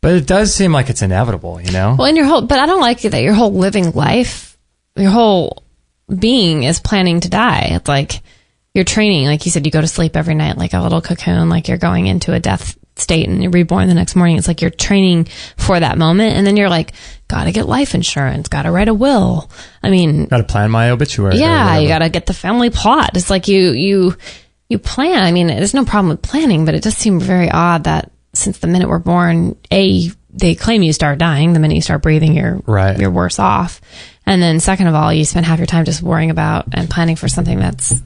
But it does seem like it's inevitable, Well, but I don't like it that your whole living life, your whole being is planning to die. It's like you're training, like you said, you go to sleep every night like a little cocoon, like you're going into a death state and you're reborn the next morning. It's like you're training for that moment, and then you're like, gotta get life insurance, gotta write a will. Gotta plan my obituary. Yeah, you gotta get the family plot. It's like you plan. There's no problem with planning, but it does seem very odd that since the minute we're born, they claim you start dying. The minute you start breathing, you're worse off. And then second of all, you spend half your time just worrying about and planning for something that's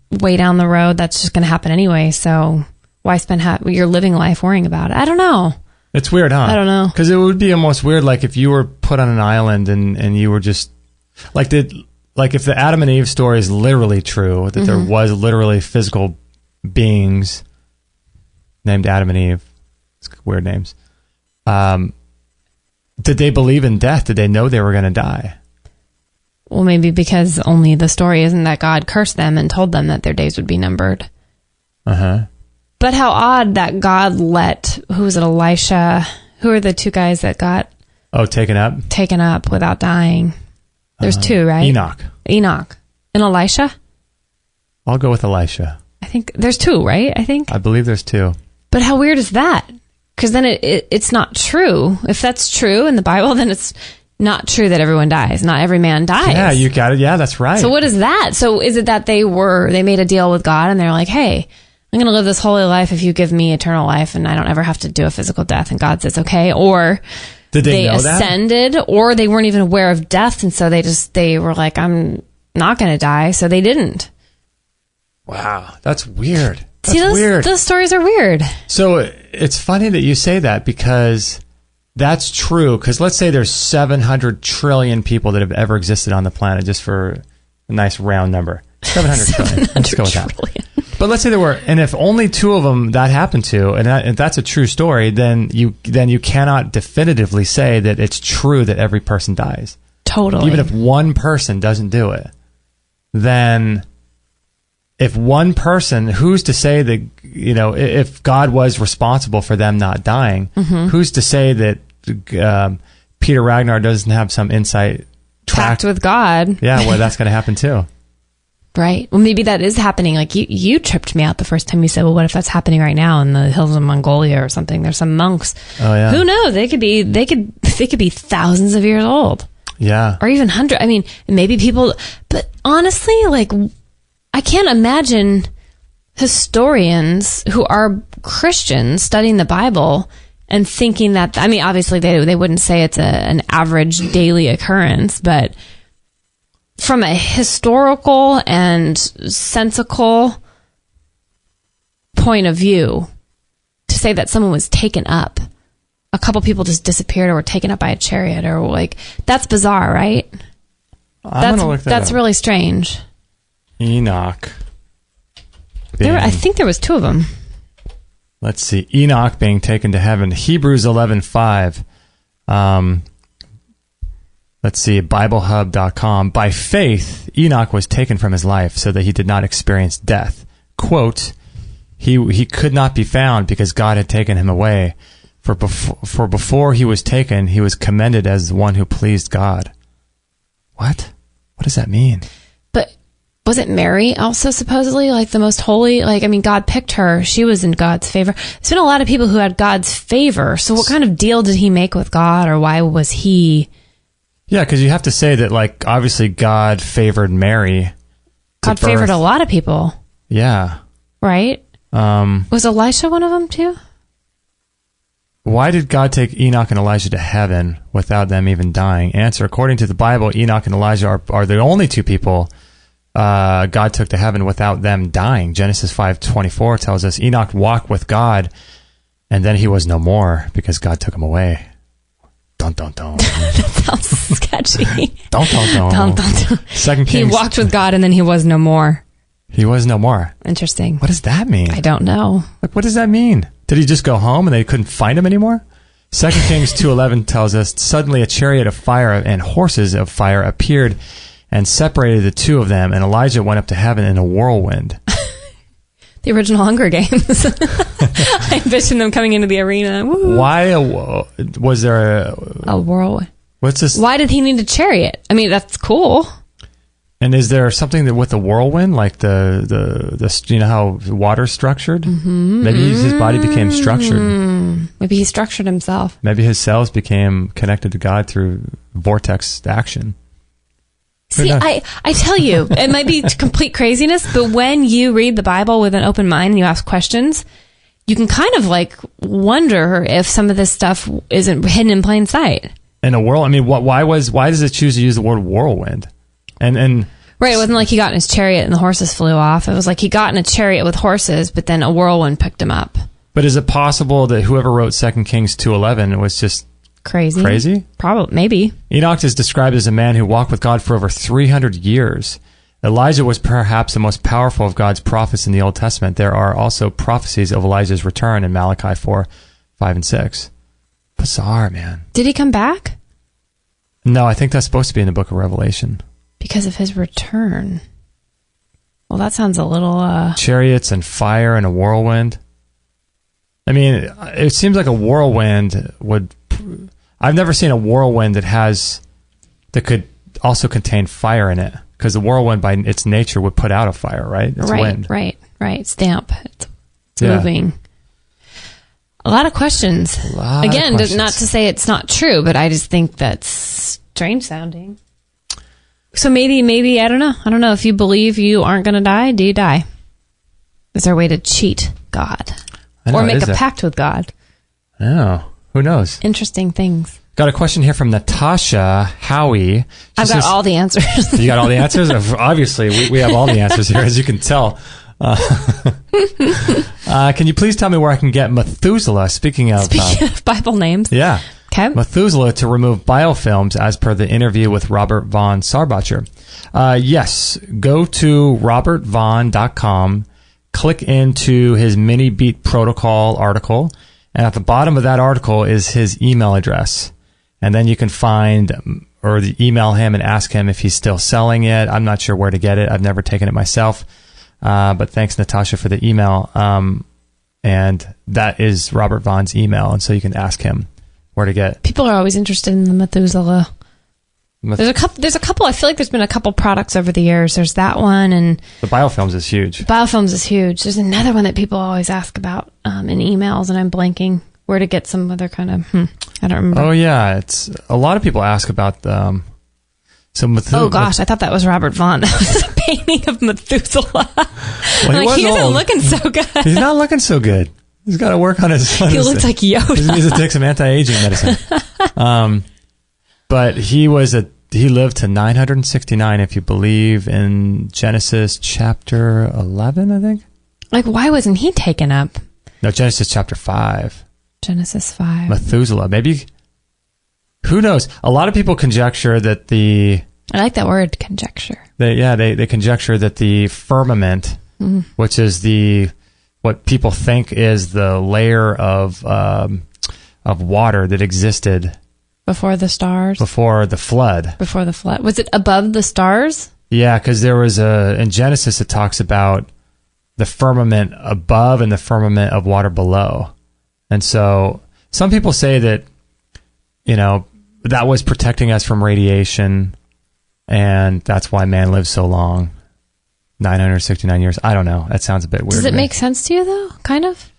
way down the road that's just going to happen anyway. So why spend your living life worrying about it? I don't know. It's weird, huh? I don't know. Because it would be almost weird, like if you were put on an island and you were just like if the Adam and Eve story is literally true, that there was literally physical beings named Adam and Eve. It's weird names. Did they believe in death? Did they know they were going to die? Well, maybe because only the story isn't that God cursed them and told them that their days would be numbered. But how odd that God let, who was it, Elisha? Who are the two guys that got taken up without dying? There's two, right? Enoch. And Elisha? I'll go with Elisha. I think there's two, right? I believe there's two. But how weird is that? Because then it's not true. If that's true in the Bible, then it's not true that everyone dies. Not every man dies. Yeah, you got it. Yeah, that's right. So what is that? So is it that they made a deal with God and they're like, hey, I'm going to live this holy life if you give me eternal life and I don't ever have to do a physical death. And God says, okay. Or did they know ascended, or they weren't even aware of death. And so they were like, I'm not going to die. So they didn't. Wow. That's weird. See, those stories are weird. So it's funny that you say that, because that's true. Because let's say there's 700 trillion people that have ever existed on the planet, just for a nice round number. 700 trillion. Let's go with that. But let's say there were, and if only 2 of them that happened to, and if that's a true story, then you cannot definitively say that it's true that every person dies. Totally. Even if one person doesn't do it, then if one person, who's to say that, if God was responsible for them not dying, who's to say that Peter Ragnar doesn't have some insight pact with God? Yeah, well, that's going to happen too. Right. Well, maybe that is happening. Like you tripped me out the first time you said, well, what if that's happening right now in the hills of Mongolia or something? There's some monks. Oh, yeah. Who knows? They could be thousands of years old. Yeah. Or even hundred. I mean, maybe people, but honestly, like, I can't imagine historians who are Christians studying the Bible and thinking that, I mean, obviously they wouldn't say it's an average daily occurrence, but from a historical and sensical point of view, to say that someone was taken up, a couple people just disappeared or were taken up by a chariot, or like, that's bizarre, right? That's really strange. Enoch. I think there was 2 of them. Let's see. Enoch being taken to heaven. Hebrews 11:5. Let's see, BibleHub.com. By faith, Enoch was taken from his life so that he did not experience death. Quote, he could not be found because God had taken him away. For before he was taken, he was commended as one who pleased God. What? What does that mean? But was it Mary also supposedly like the most holy? Like, I mean, God picked her. She was in God's favor. There's been a lot of people who had God's favor. So what kind of deal did he make with God, or why was he... Yeah, because you have to say that, like, obviously God favored Mary. God favored a lot of people. Yeah. Right? Was Elisha one of them too? Why did God take Enoch and Elijah to heaven without them even dying? Answer, according to the Bible, Enoch and Elijah are the only 2 people God took to heaven without them dying. Genesis 5:24 tells us Enoch walked with God, and then he was no more because God took him away. Dun, dun, dun. That sounds sketchy. Dun, dun, dun. Dun, dun, dun. 2 Kings. He walked with God and then he was no more. He was no more. Interesting. What does that mean? I don't know. Like, what does that mean? Did he just go home and they couldn't find him anymore? 2 Kings 2:11 tells us, suddenly a chariot of fire and horses of fire appeared and separated the 2 of them, and Elijah went up to heaven in a whirlwind. The original Hunger Games. I envisioned them coming into the arena. Woo. Why was there a whirlwind? What's this? Why did he need a chariot? I mean, that's cool. And is there something that with the whirlwind, like the you know how water's structured? Mm-hmm. Maybe his body became structured. Maybe he structured himself. Maybe his cells became connected to God through vortex action. See, I tell you, it might be complete craziness, but when you read the Bible with an open mind and you ask questions, you can kind of like wonder if some of this stuff isn't hidden in plain sight. In a whirl, I mean, why does it choose to use the word whirlwind? And right, it wasn't like he got in his chariot and the horses flew off. It was like he got in a chariot with horses, but then a whirlwind picked him up. But is it possible that whoever wrote 2 Kings 2:11 was just crazy? Probably, maybe. Enoch is described as a man who walked with God for over 300 years. Elijah was perhaps the most powerful of God's prophets in the Old Testament. There are also prophecies of Elijah's return in Malachi 4, 5, and 6. Bizarre, man. Did he come back? No, I think that's supposed to be in the book of Revelation. Because of his return. Well, that sounds a little... Chariots and fire and a whirlwind. I mean, it seems like a whirlwind would... I've never seen a whirlwind that could also contain fire in it, because the whirlwind by its nature would put out a fire, right? It's wind. Right. It's damp. It's moving. A lot of questions. Again, not to say it's not true, but I just think that's strange sounding. So maybe I don't know. I don't know. If you believe you aren't going to die, do you die? Is there a way to cheat God? I know, Or make a pact with God? Oh, who knows? Interesting things. Got a question here from Natasha Howie. I've got all the answers. You got all the answers? Obviously, we have all the answers here, as you can tell. Can you please tell me where I can get Methuselah? Speaking of Bible names. Yeah. Okay. Methuselah to remove biofilms as per the interview with Robert Vaughn Sarbacher. Yes. Go to robertvaughn.com, click into his mini beat protocol article, and at the bottom of that article is his email address. And then you can find or email him and ask him if he's still selling it. I'm not sure where to get it. I've never taken it myself. But thanks, Natasha, for the email. And that is Robert Vaughn's email. And so you can ask him where to get. People are always interested in the Methuselah. There's a couple. I feel like there's been a couple products over the years. There's that one, and the biofilms is huge. Biofilms is huge. There's another one that people always ask about in emails, and I'm blanking where to get some other kind of. I don't remember. Oh yeah, it's a lot of people ask about some Methuselah. Oh gosh, I thought that was Robert Vaughn. That was a painting of Methuselah. Well, he isn't looking so good. He's not looking so good. He's got to work on his. He looks like Yoda. He needs to take some anti-aging medicine. But he lived to 969, if you believe in Genesis chapter 11, I think. Like, why wasn't he taken up? No, Genesis chapter 5. Genesis 5. Methuselah, maybe. Who knows? A lot of people conjecture that I like that word, conjecture. They conjecture that the firmament, which is what people think is the layer of water that existed before the stars, before the flood. Was it above the stars? Yeah, because there was in Genesis it talks about the firmament above and the firmament of water below, and so some people say that that was protecting us from radiation, and that's why man lived so long. 969 years. I don't know. That sounds a bit weird. Does it make sense to you, though? Kind of?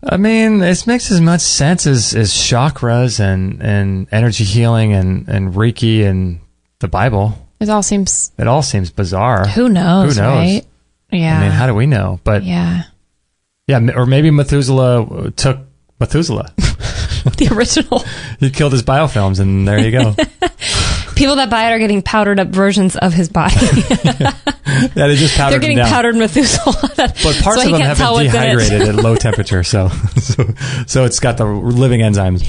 I mean, it makes as much sense as chakras and energy healing and Reiki and the Bible. It all seems bizarre. Who knows, right? Yeah. I mean, how do we know? But yeah, or maybe Methuselah took Methuselah. The original. He killed his biofilms, and there you go. People that buy it are getting powdered up versions of his body. Yeah, they just powdered. They're getting powdered Methuselah. But parts of them have been dehydrated at low temperature, so it's got the living enzymes.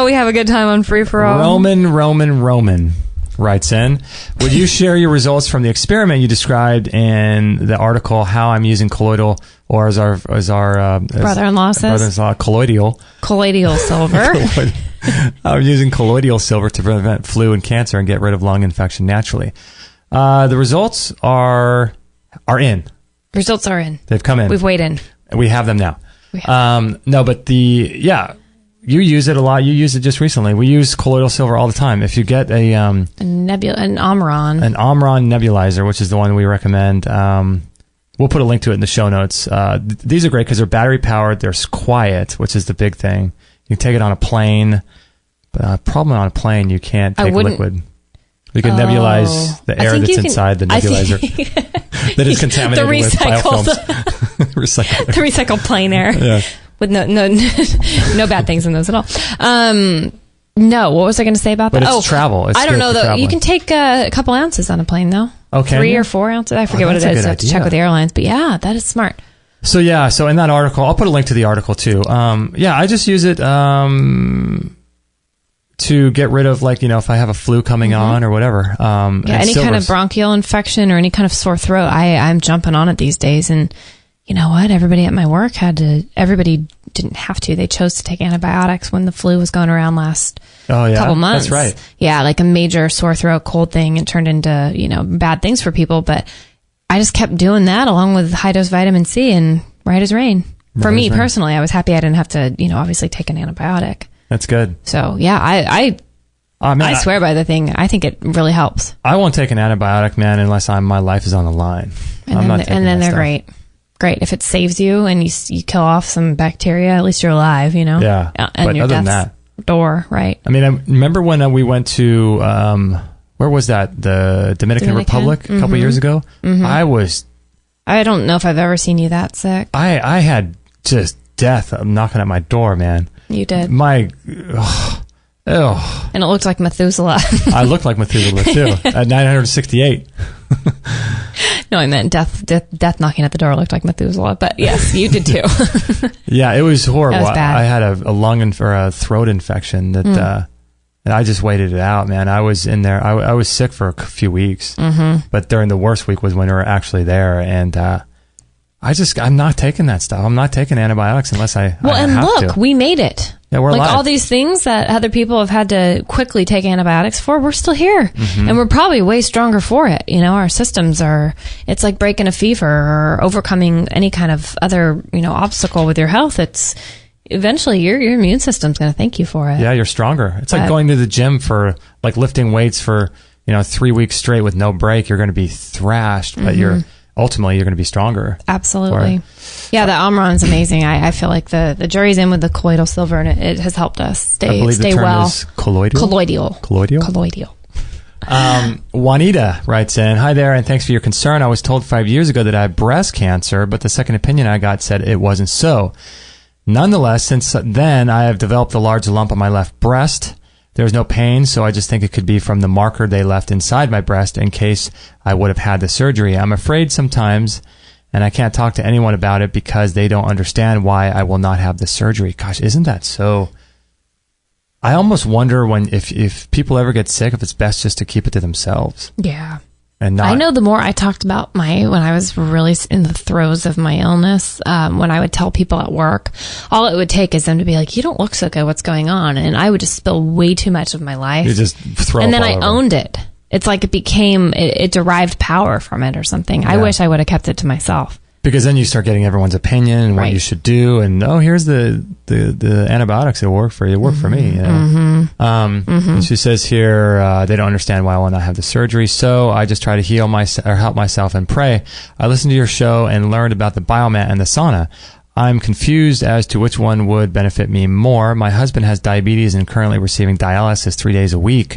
We have a good time on Free For All. Roman writes in, would you share your results from the experiment you described in the article, How I'm Using Colloidal, or as our brother-in-law says, colloidal silver. I'm using colloidal silver to prevent flu and cancer and get rid of lung infection naturally. The results are in. Results are in. They've come in. We've weighed in. We have them now. No, but you use it a lot. You used it just recently. We use colloidal silver all the time. If you get an Omron nebulizer, which is the one we recommend, we'll put a link to it in the show notes. These are great because they're battery powered. They're quiet, which is the big thing. You can take it on a plane. Problem on a plane, you can't take liquid. You can nebulize the air that's inside the nebulizer that is contaminated with biofilms. The recycled plane air. Yeah. With no bad things in those at all. No, what was I going to say about that? But it's travel. I don't know, though. You can take a couple ounces on a plane, though. Okay. 3 or 4 ounces. I forget what it is. I have to check with the airlines. But yeah, that is smart. So in that article, I'll put a link to the article too. I just use it to get rid of, if I have a flu coming on or whatever. Any kind of bronchial infection or any kind of sore throat. I'm jumping on it these days, and you know what? Everybody at my work everybody didn't have to. They chose to take antibiotics when the flu was going around last couple months. That's right. Yeah, like a major sore throat, cold thing, and turned into, bad things for people. But I just kept doing that along with high dose vitamin C, and right as rain. For me personally, I was happy I didn't have to, obviously take an antibiotic. That's good. So yeah, I swear by the thing. I think it really helps. I won't take an antibiotic, man, unless my life is on the line. And then they're great. Great. If it saves you and you kill off some bacteria, at least you're alive, Yeah. And but your other than that, door, right? I mean, I remember when we went to where was that? The Dominican Republic a couple years ago. I don't know if I've ever seen you that sick. I had just death knocking at my door, man. You did. And it looked like Methuselah. I looked like Methuselah too at 968. No, I meant death knocking at the door looked like Methuselah, but yes, you did too. Yeah, it was horrible. That was bad. I had a lung or a throat infection that and I just waited it out, man. I was in there. I was sick for a few weeks, but during the worst week was when we were actually there, and I'm not taking that stuff. I'm not taking antibiotics unless I have to. We made it. Yeah, we're alive. All these things that other people have had to quickly take antibiotics for, we're still here. And we're probably way stronger for it. Our systems it's like breaking a fever or overcoming any kind of other, obstacle with your health. It's eventually your immune system's going to thank you for it. Yeah, you're stronger. It's like going to the gym for lifting weights for, 3 weeks straight with no break. You're going to be thrashed, but ultimately you're going to be stronger. Absolutely. Yeah, the Omron's amazing. I feel like the jury's in with the colloidal silver, and it has helped us stay the term well. Is colloidal. Juanita writes in, "Hi there, and thanks for your concern. I was told 5 years ago that I had breast cancer, but the second opinion I got said it wasn't so. Nonetheless, since then, I have developed a large lump on my left breast. There's no pain, so I just think it could be from the marker they left inside my breast in case I would have had the surgery. I'm afraid sometimes, and I can't talk to anyone about it because they don't understand why I will not have the surgery." Gosh, isn't that so? I almost wonder if people ever get sick, if it's best just to keep it to themselves. Yeah. And not, I know the more I talked about when I was really in the throes of my illness, when I would tell people at work, all it would take is them to be like, "You don't look so good. What's going on?" And I would just spill way too much of my life. You just throw and then all I over. owned it. It's like it derived power from it or something. Yeah. I wish I would have kept it to myself. Because then you start getting everyone's opinion and what you should do, and here's the antibiotics that work for you. It worked for me. And she says here they don't understand why I will not have the surgery, so I just try to help myself and pray. I listened to your show and learned about the Biomat and the Sauna. I'm confused as to which one would benefit me more. My husband has diabetes and currently receiving dialysis 3 days a week.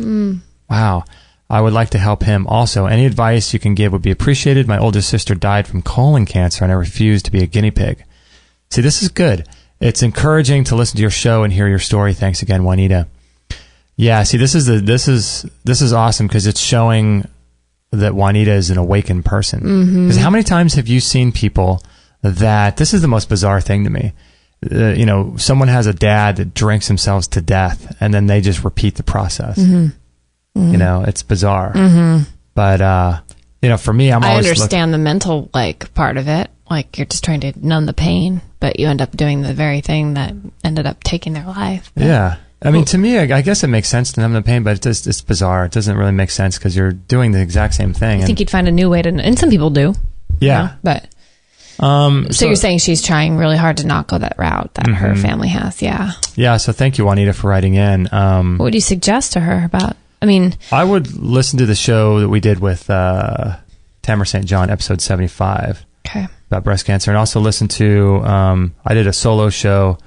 Wow. I would like to help him also. Any advice you can give would be appreciated. My older sister died from colon cancer, and I refuse to be a guinea pig. See, this is good. It's encouraging to listen to your show and hear your story. Thanks again, Juanita. Yeah, see, this is awesome because it's showing that Juanita is an awakened person. Because how many times have you seen people that this is the most bizarre thing to me? Someone has a dad that drinks themselves to death, and then they just repeat the process. It's bizarre. But, for me, I understand the mental, part of it. Like, you're just trying to numb the pain, but you end up doing the very thing that ended up taking their life. But, yeah. I mean, to me, I guess it makes sense to numb the pain, but it's bizarre. It doesn't really make sense because you're doing the exact same thing. I think you'd find a new way to, and some people do. Yeah. But, so you're saying she's trying really hard to not go that route that her family has. Yeah. Yeah. So thank you, Juanita, for writing in. What would you suggest to her about? I would listen to the show that we did with Tamara St. John, episode 75, about breast cancer, and also listen to, I did a solo show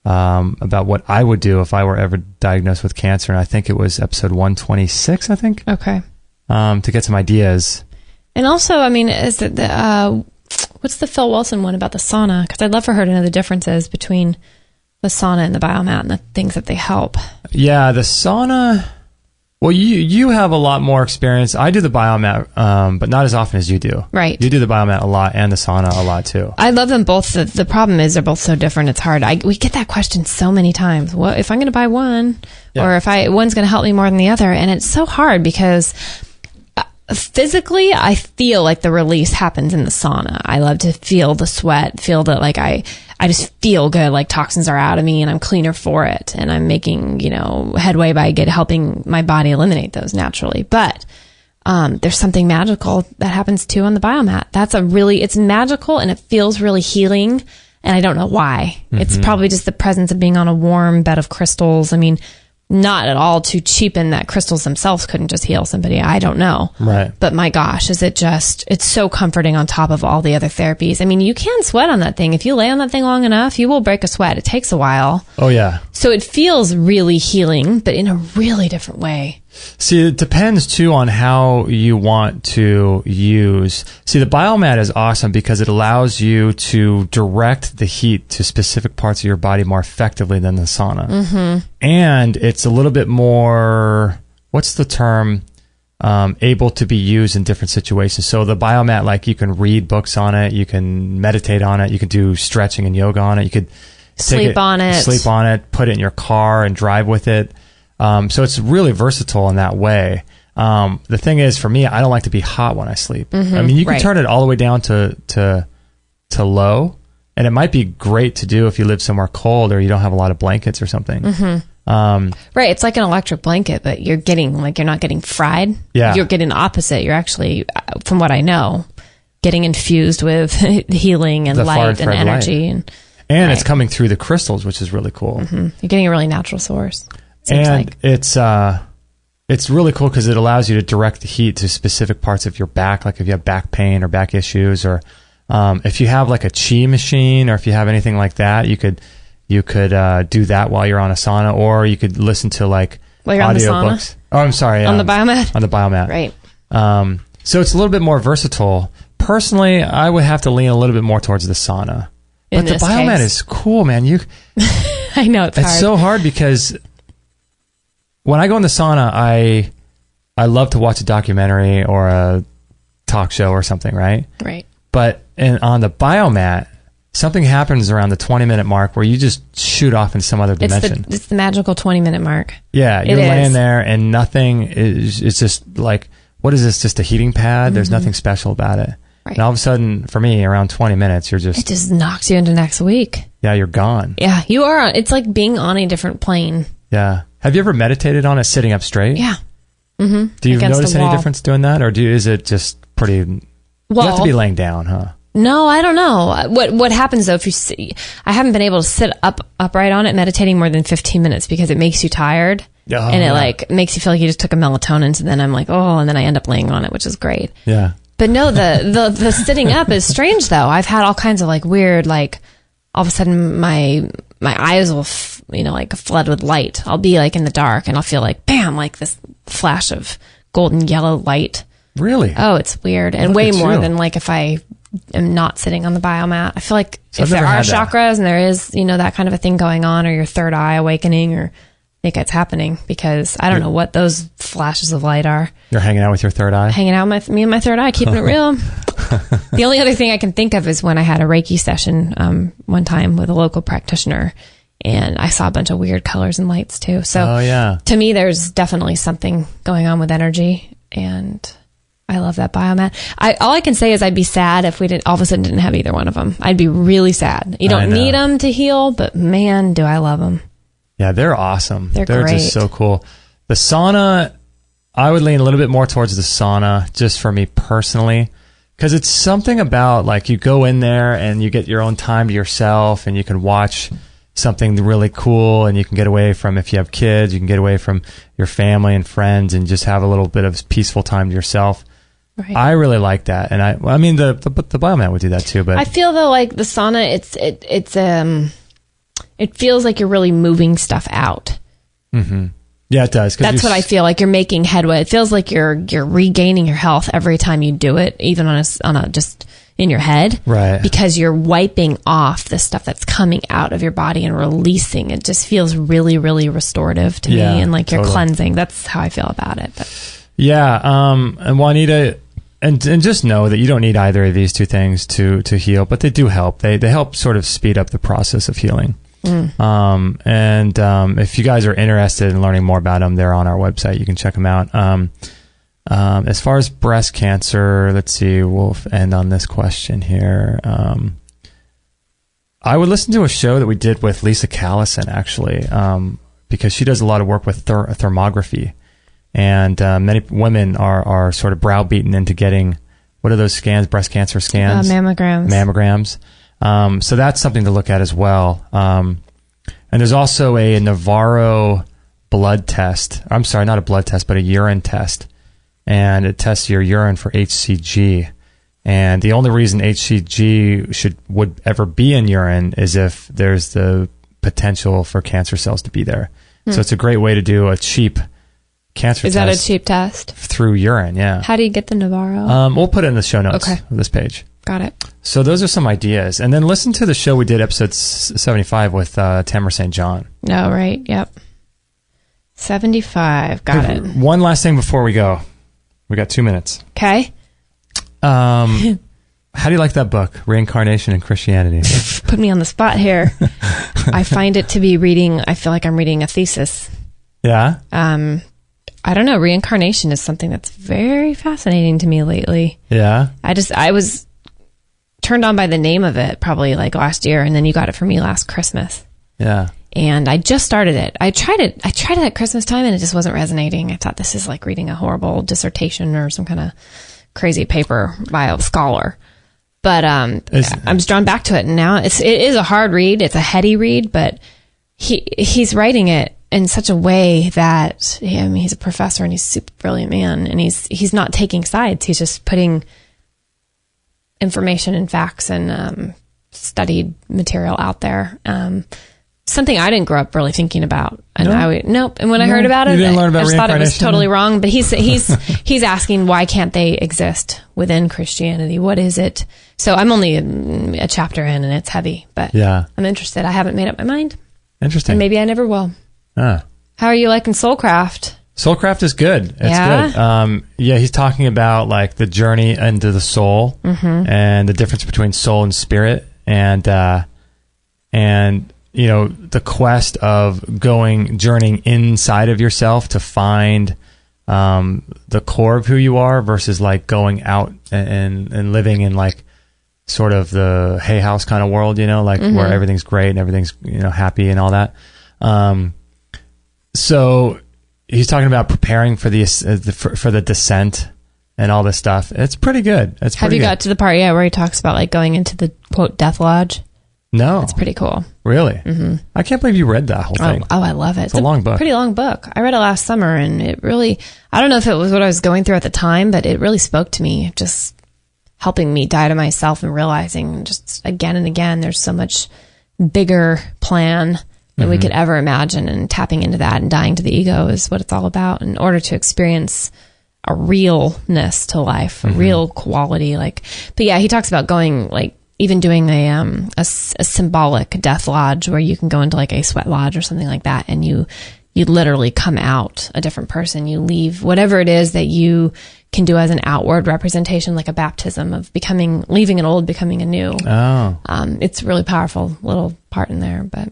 about what I would do if I were ever diagnosed with cancer, and I think it was episode 126, I think. Okay. To get some ideas. And also, is it what's the Phil Wilson one about the sauna? Because I'd love for her to know the differences between the sauna and the Biomat and the things that they help. Yeah, the sauna... Well, you have a lot more experience. I do the Biomat, but not as often as you do. Right. You do the Biomat a lot and the sauna a lot too. I love them both. The problem is they're both so different. It's hard. We get that question so many times. Well, if I'm going to buy one, or if one's going to help me more than the other, and it's so hard because physically, I feel like the release happens in the sauna. I love to feel the sweat, feel that I just feel good, like toxins are out of me and I'm cleaner for it. And I'm making, headway by helping my body eliminate those naturally. But, there's something magical that happens too on the Biomat. It's magical and it feels really healing. And I don't know why. It's probably just the presence of being on a warm bed of crystals. Not at all to cheapen that crystals themselves couldn't just heal somebody. I don't know. Right. But my gosh, it's so comforting on top of all the other therapies. You can sweat on that thing. If you lay on that thing long enough, you will break a sweat. It takes a while. Oh, yeah. So it feels really healing, but in a really different way. See, it depends too on how you want to use. See, the Biomat is awesome because it allows you to direct the heat to specific parts of your body more effectively than the sauna. Mm-hmm. And it's a little bit more, what's the term, able to be used in different situations. So the Biomat, like you can read books on it, you can meditate on it, you can do stretching and yoga on it, you could sleep on it, put it in your car and drive with it. So it's really versatile in that way. The thing is, for me, I don't like to be hot when I sleep. Mm-hmm, I mean, you can turn it all the way down to low, and it might be great to do if you live somewhere cold or you don't have a lot of blankets or something. Mm-hmm. Right. It's like an electric blanket, but you're not getting fried. Yeah. You're getting the opposite. You're actually, from what I know, getting infused with healing and the light and energy. Light. And it's coming through the crystals, which is really cool. Mm-hmm. You're getting a really natural source. And it's really cool because it allows you to direct the heat to specific parts of your back, like if you have back pain or back issues, or if you have like a chi machine, or if you have anything like that, you could do that while you're on a sauna, or you could listen to like audiobooks. Oh, I'm sorry, on the Biomat. On the Biomat, right? So it's a little bit more versatile. Personally, I would have to lean a little bit more towards the sauna, but the Biomat is cool, man. I know it's hard. It's so hard because when I go in the sauna, I love to watch a documentary or a talk show or something, right? Right. But on the Biomat, something happens around the 20-minute mark where you just shoot off in some other dimension. It's the magical 20-minute mark. Yeah, you're laying there and nothing is. It's just like, what is this? Just a heating pad? Mm-hmm. There's nothing special about it. Right. And all of a sudden, for me, around 20 minutes, it just knocks you into next week. Yeah, you're gone. Yeah, you are. It's like being on a different plane. Yeah. Have you ever meditated on it sitting up straight? Yeah. Mm-hmm. Do you notice any difference doing that, or is it just pretty? You have to be laying down, huh? No, I don't know. What happens though if you see? I haven't been able to sit upright on it meditating more than 15 minutes because it makes you tired, and it like makes you feel like you just took a melatonin. So then I'm like, and then I end up laying on it, which is great. Yeah. But no, the sitting up is strange though. I've had all kinds of like weird, like all of a sudden my eyes will like flood with light. I'll be like in the dark and I'll feel like bam, like this flash of golden yellow light. Really? Oh, it's weird, and way more than like if I am not sitting on the Biomat. I feel like if there are chakras and there is that kind of a thing going on, or your third eye awakening, or I think it's happening because I don't know what those flashes of light are. You're hanging out with your third eye? Hanging out with me and my third eye, keeping it real. The only other thing I can think of is when I had a Reiki session one time with a local practitioner, and I saw a bunch of weird colors and lights too. So to me, there's definitely something going on with energy, and I love that Biomat. All I can say is I'd be sad if we all of a sudden didn't have either one of them. I'd be really sad. You don't need them to heal, but man, do I love them. Yeah, they're awesome. They're great. Just so cool. The sauna, I would lean a little bit more towards the sauna, just for me personally, because it's something about like you go in there and you get your own time to yourself, and you can watch something really cool, and you can get away from, if you have kids, you can get away from your family and friends and just have a little bit of peaceful time to yourself. Right. I really like that, and I mean the Biomat would do that too. But I feel though like the sauna, it feels like you're really moving stuff out. Mm-hmm. Yeah, it does. That's what I feel like. You're making headway. It feels like you're regaining your health every time you do it, even on a just in your head, right? Because you're wiping off the stuff that's coming out of your body and releasing. It just feels really, really restorative to me, and like you're cleansing. That's how I feel about it. But. Yeah, and Juanita. And just know that you don't need either of these two things to heal, but they do help. They help sort of speed up the process of healing. If you guys are interested in learning more about them, they're on our website. You can check them out. As far as breast cancer, let's see. We'll end on this question here. I would listen to a show that we did with Lisa Callison, actually, because she does a lot of work with thermography. And many women are sort of browbeaten into getting, what are those scans, breast cancer scans? Mammograms. So that's something to look at as well. And there's also a Navarro blood test. I'm sorry, not a blood test, but a urine test. And it tests your urine for HCG. And the only reason HCG would ever be in urine is if there's the potential for cancer cells to be there. So it's a great way to do a cheap cancer Is test. that a cheap test? Through urine, yeah. How do you get the Navarro? We'll put it in the show notes Okay. of this page. Got it. So those are some ideas. And then listen to the show we did, episode 75 with Tamara St. John. No, right. Yep. 75. Got Hey, it. One last thing before we go. We got 2 minutes. Okay. How do you like that book, Reincarnation and Christianity? Put me on the spot here. I find it to be I feel like I'm reading a thesis. Yeah? I don't know. Reincarnation is something that's very fascinating to me lately. Yeah? I was turned on by the name of it probably like last year, and then you got it for me last Christmas. Yeah. And I just started it. I tried it at Christmas time, and it just wasn't resonating. I thought this is like reading a horrible dissertation or some kind of crazy paper by a scholar. But I'm just drawn back to it. And now it is a hard read. It's a heady read, but he's writing it in such a way that, I mean, he's a professor and he's a super brilliant man, and he's not taking sides. He's just putting information and facts and studied material out there. Something I didn't grow up really thinking about. And nope. And when I heard about it, I just thought it was totally wrong. But he's asking, why can't they exist within Christianity? What is it? So I'm only a chapter in, and it's heavy, but yeah, I'm interested. I haven't made up my mind. Interesting. And maybe I never will. How are you liking Soulcraft? Soulcraft is good. It's good. He's talking about like the journey into the soul and the difference between soul and spirit, and you know, the quest of journeying inside of yourself to find the core of who you are versus like going out and living in like sort of the hay house kind of world, you know, like where everything's great and everything's, you know, happy and all that. So he's talking about preparing for the descent and all this stuff. It's pretty good. Have you got to the part where he talks about like going into the quote death lodge? No. It's pretty cool. Really? Mm-hmm. I can't believe you read that whole thing. Oh, I love it. It's a long book. Pretty long book. I read it last summer, and it really, I don't know if it was what I was going through at the time, but it really spoke to me, just helping me die to myself and realizing just again and again, there's so much bigger plan than we could ever imagine, and tapping into that and dying to the ego is what it's all about in order to experience a realness to life, a real quality. But yeah, he talks about going like, even doing a symbolic death lodge where you can go into like a sweat lodge or something like that, and you literally come out a different person. You leave whatever it is that you can do as an outward representation, like a baptism of leaving an old, becoming a new. It's really powerful little part in there, but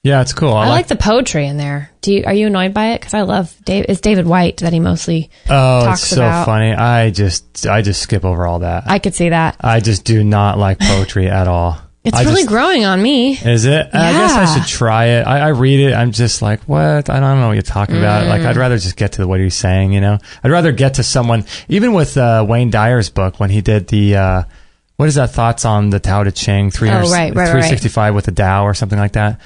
yeah, it's cool. I like the poetry in there. Are you annoyed by it? Because I love it's David White that he mostly talks about. It's so funny. I just skip over all that. I could see that. I just do not like poetry at all. It's really growing on me. Is it? Yeah. I guess I should try it. I read it. I'm just like, what? I don't know what you're talking about. Like, I'd rather just get to what he's saying, you know? I'd rather get to someone, even with Wayne Dyer's book, when he did the, what is that, Thoughts on the Tao Te Ching, 365 with the Tao or something like that.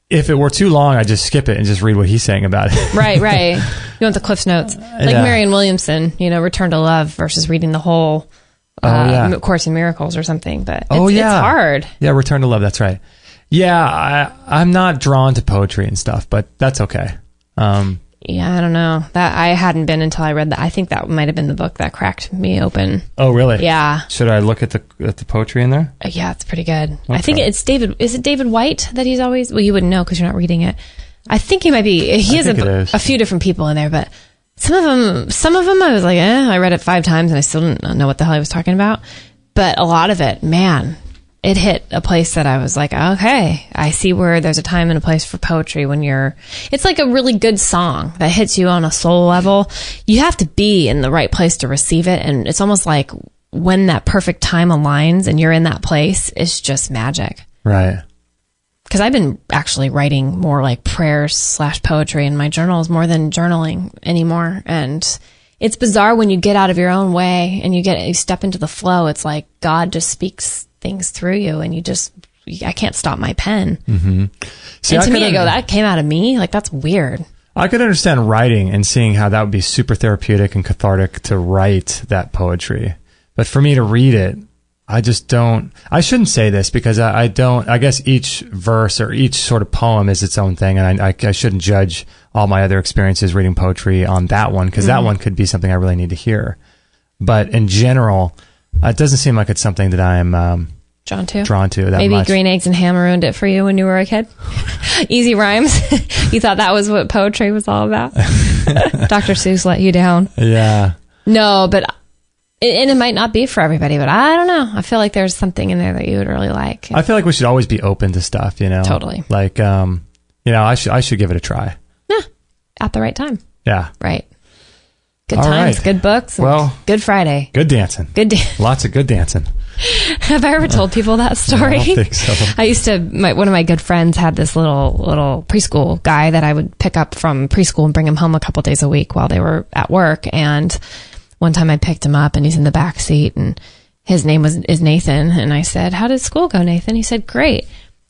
If it were too long, I'd just skip it and just read what he's saying about it. Right. You want the Cliff Notes. Like Marianne Williamson, you know, Return to Love versus reading the whole Course in Miracles or something. But it's hard. Yeah, Return to Love, that's right. Yeah, I'm not drawn to poetry and stuff, but that's okay. Yeah, I don't know. That I hadn't been until I read that. I think that might have been the book that cracked me open. Oh, really? Yeah. Should I look at the poetry in there? Yeah, it's pretty good. Okay. I think it's David. Is it David White that he's always? Well, you wouldn't know because you're not reading it. I think he might be. He has a few different people in there, but some of them, I was like, I read it 5 times and I still didn't know what the hell he was talking about. But a lot of it, man, it hit a place that I was like, okay, I see where there's a time and a place for poetry when it's like a really good song that hits you on a soul level. You have to be in the right place to receive it. And it's almost like when that perfect time aligns and you're in that place, it's just magic. Right. Because I've been actually writing more like prayers / poetry in my journals more than journaling anymore. And it's bizarre when you get out of your own way and you step into the flow. It's like God just speaks things through you, and I can't stop my pen. Mm-hmm. See, and to me, I go, that came out of me. Like, that's weird. I could understand writing and seeing how that would be super therapeutic and cathartic to write that poetry. But for me to read it, I just don't, I shouldn't say this because I guess each verse or each sort of poem is its own thing. And I shouldn't judge all my other experiences reading poetry on that one, because that one could be something I really need to hear. But in general, it doesn't seem like it's something that I'm drawn to that Maybe much. green eggs and ham ruined it for you when you were a kid. Easy rhymes. You thought that was what poetry was all about. Dr. Seuss let you down. Yeah. No, but and it might not be for everybody, but I don't know. I feel like there's something in there that you would really like. I feel like we should always be open to stuff, you know? Totally. Like, I should give it a try. Yeah. At the right time. Yeah. Right. Good all times, right. good books, and good Friday. Good dancing. Lots of good dancing. Have I ever told people that story? I don't think so. I used to, one of my good friends had this little preschool guy that I would pick up from preschool and bring him home a couple days a week while they were at work. And one time I picked him up and he's in the back seat and his name is Nathan. And I said, "How did school go, Nathan?" He said, "Great."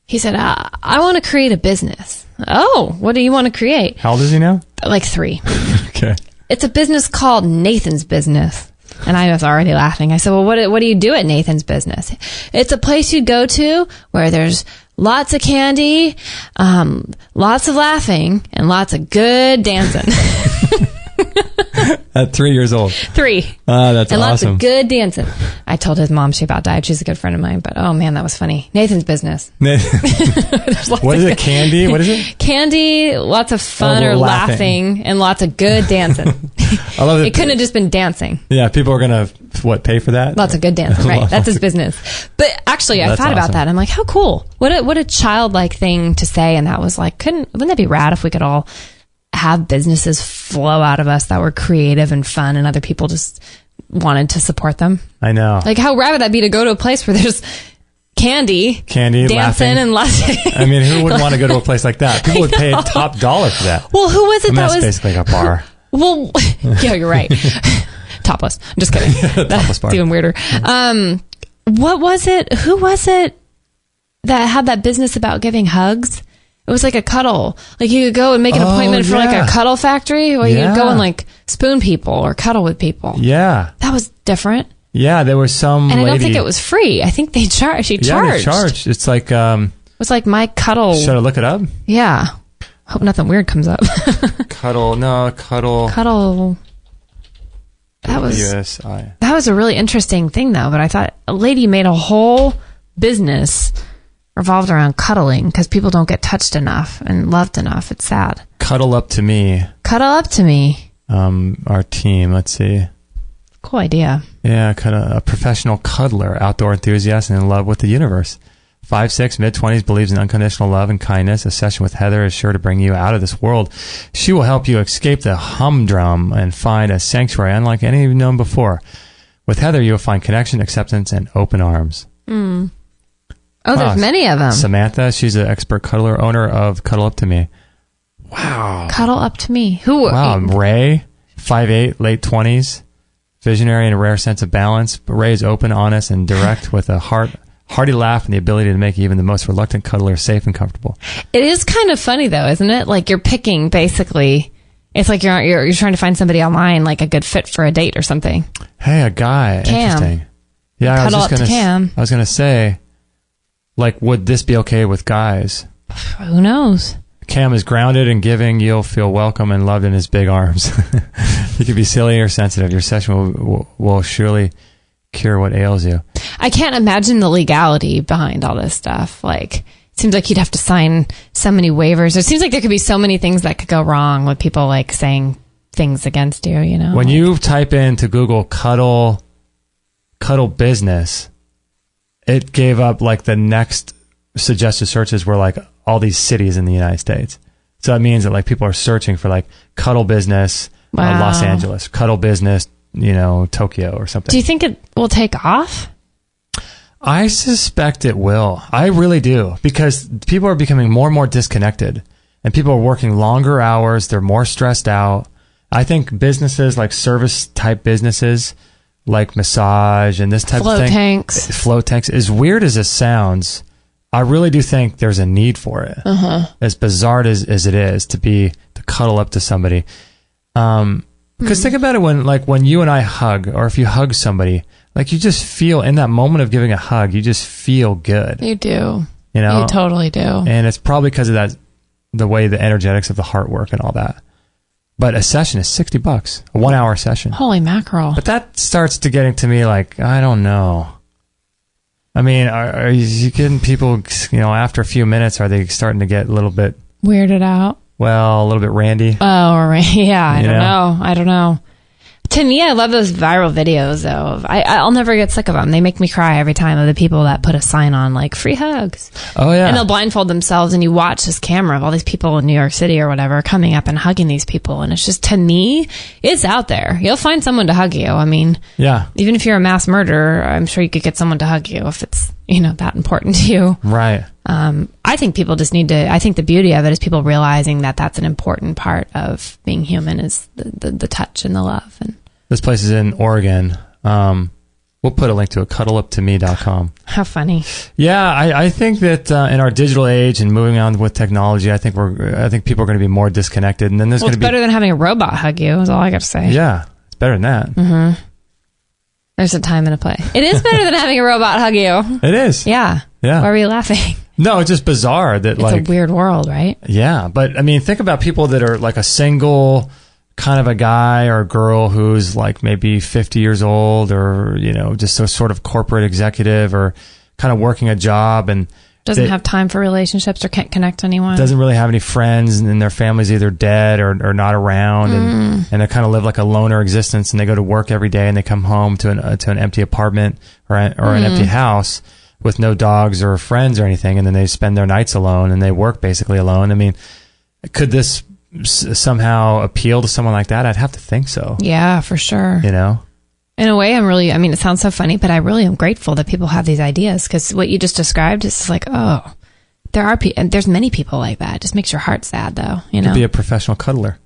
He said, "I want to create a business." "Oh, what do you want to create?" How old is he now? Like 3. Okay. "It's a business called Nathan's Business." And I was already laughing. I said, "Well, what do you do at Nathan's Business?" "It's a place you go to where there's lots of candy, lots of laughing, and lots of good dancing." At 3 years old. 3. That's and awesome. Lots of good dancing. I told his mom, she about died. She's a good friend of mine. But, oh, man, that was funny. Nathan's Business. What is it? Candy? What is it? Candy, lots of fun or laughing, and lots of good dancing. I love it. It couldn't have just been dancing. Yeah, people are going to, pay for that? Lots of good dancing, right? That's his business. But actually, I thought about that. I'm like, how cool. What a childlike thing to say. And that was like, wouldn't that be rad if we could all have businesses flow out of us that were creative and fun and other people just wanted to support them? I know. Like, how rad would that be to go to a place where there's candy, dancing, laughing. And laughing? I mean, who wouldn't want to go to a place like that? People would pay top dollar for that. Well, who was it that's basically a bar. Well, yeah, you're right. Topless. I'm just kidding. Topless bar. That's even weirder. What was it? Who was it that had that business about giving hugs? It was like a cuddle. Like you could go and make an appointment for like a cuddle factory where you could go and like spoon people or cuddle with people. Yeah. That was different. Yeah, there was some And lady. I don't think it was free. I think they charged. She charged. Yeah, they charged. It's like... it was like my cuddle. Should I look it up? Yeah. Hope nothing weird comes up. Cuddle. Cuddle. That was a really interesting thing though, but I thought a lady made a whole business revolved around cuddling because people don't get touched enough and loved enough. It's sad. Cuddle Up to Me. Cuddle Up to Me. Our team, let's see. Cool idea. Yeah, a professional cuddler, outdoor enthusiast, and in love with the universe. 5'6", mid-20s, believes in unconditional love and kindness. A session with Heather is sure to bring you out of this world. She will help you escape the humdrum and find a sanctuary unlike any you've known before. With Heather, you will find connection, acceptance, and open arms. Oh, there's many of them. Samantha, she's an expert cuddler, owner of Cuddle Up to Me. Wow. Cuddle Up to Me. Who? Wow. Ray, 5'8", late 20s, visionary and a rare sense of balance. Ray is open, honest, and direct with a hearty laugh and the ability to make even the most reluctant cuddler safe and comfortable. It is kind of funny though, isn't it? Like you're picking basically. It's like you're trying to find somebody online, like a good fit for a date or something. Hey, a guy. Cam. Interesting. Yeah, Cuddle up to Cam. I was going to say, like, would this be okay with guys? Who knows? Cam is grounded and giving. You'll feel welcome and loved in his big arms. You could be silly or sensitive. Your session will surely cure what ails you. I can't imagine the legality behind all this stuff. Like, it seems like you'd have to sign so many waivers. It seems like there could be so many things that could go wrong with people like saying things against you, you know? When you type into Google cuddle business, it gave up like the next suggested searches were like all these cities in the United States. So that means that like people are searching for like cuddle business, Los Angeles, cuddle business, Tokyo or something. Do you think it will take off? I suspect it will. I really do, because people are becoming more and more disconnected and people are working longer hours. They're more stressed out. I think businesses like service type businesses like massage and this type of thing. Float tanks. As weird as it sounds, I really do think there's a need for it. As bizarre as it is to cuddle up to somebody. Because think about it when you and I hug, or if you hug somebody, like you just feel in that moment of giving a hug, you just feel good. You do. You know? You totally do. And it's probably because of that, the way the energetics of the heart work and all that. But a session is $60, a 1 hour session. Holy mackerel. But that starts to getting to me like, I don't know. I mean, are you getting people, you know, after a few minutes, are they starting to get a little bit... weirded out? Well, a little bit randy. Oh, yeah. I don't know. To me, I love those viral videos, though. I'll never get sick of them. They make me cry every time, of the people that put a sign on, like, free hugs. Oh, yeah. And they'll blindfold themselves, and you watch this camera of all these people in New York City or whatever coming up and hugging these people. And it's just, to me, it's out there. You'll find someone to hug you. I mean, yeah. Even if you're a mass murderer, I'm sure you could get someone to hug you if it's, you know, that important to you. Right. I think people just need to, I think the beauty of it is people realizing that that's an important part of being human, is the touch and the love. And this place is in Oregon. We'll put a link to it, cuddleuptome.com. How funny. Yeah, I think that in our digital age and moving on with technology, I think people are going to be more disconnected. And then there's going to be... It's better than having a robot hug you, is all I got to say. Yeah, it's better than that. Mm-hmm. There's a time and a place. It is better than having a robot hug you. It is. Yeah. Yeah. Why were you laughing? No, it's just bizarre that it's a weird world, right? Yeah, but I mean, think about people that are like a single kind of a guy or girl who's like maybe 50 years old, or, you know, just a sort of corporate executive, or kind of working a job and doesn't have time for relationships or can't connect to anyone. Doesn't really have any friends, and their family's either dead or not around, and they kind of live like a loner existence, and they go to work every day and they come home to an empty apartment or an empty house with no dogs or friends or anything, and then they spend their nights alone and they work basically alone. I mean, could this somehow appeal to someone like that? I'd have to think so. Yeah, for sure. You know? In a way, it sounds so funny, but I really am grateful that people have these ideas, because what you just described is like, oh, there's many people like that. It just makes your heart sad, though. You know? Could be a professional cuddler.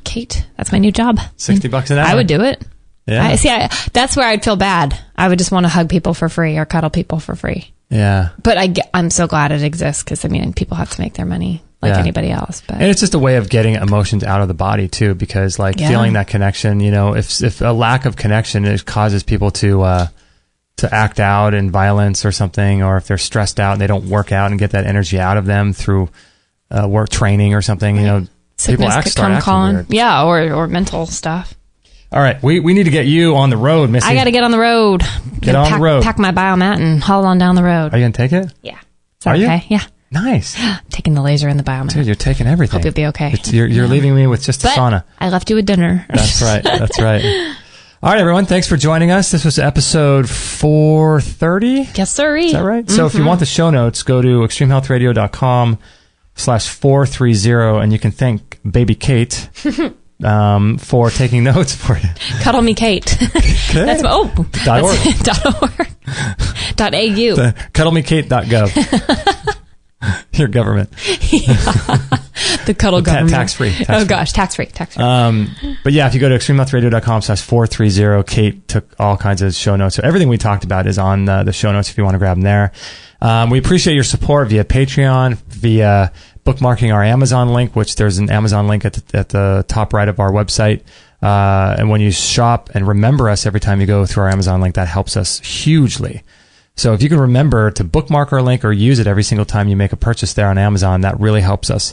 Kate, that's my new job. $60 an hour. I would do it. Yeah. That's where I'd feel bad. I would just want to hug people for free or cuddle people for free. Yeah. But I'm so glad it exists, because, people have to make their money like anybody else. But. And it's just a way of getting emotions out of the body, too, because feeling that connection, you know, if a lack of connection, it causes people to act out in violence or something, or if they're stressed out and they don't work out and get that energy out of them through work training or something, you know, sickness people start acting weird. Yeah, or mental stuff. All right, we need to get you on the road, Missy. I got to get on the road. Get on the road. Pack my Biomat and haul on down the road. Are you going to take it? Yeah. Is that okay? You? Yeah. Nice. I'm taking the laser and the Biomat. Dude, you're taking everything. Hope you'll be okay. You're leaving me with just a sauna. I left you with dinner. That's right. That's right. All right, everyone. Thanks for joining us. This was episode 430. Yes, sir. Is that right? So if you want the show notes, go to extremehealthradio.com/430, and you can thank baby Kate for taking notes for you. Cuddle me, Kate. Okay. That's .org. .au. Cuddlemekate.gov. Your government. The cuddle government. Tax-free. Tax-free. But yeah, if you go to extremehealthradio.com/430, Kate took all kinds of show notes. So everything we talked about is on the show notes if you want to grab them there. We appreciate your support via Patreon, via bookmarking our Amazon link, which there's an Amazon link at the top right of our website. And when you shop and remember us every time you go through our Amazon link, that helps us hugely. So if you can remember to bookmark our link or use it every single time you make a purchase there on Amazon, that really helps us.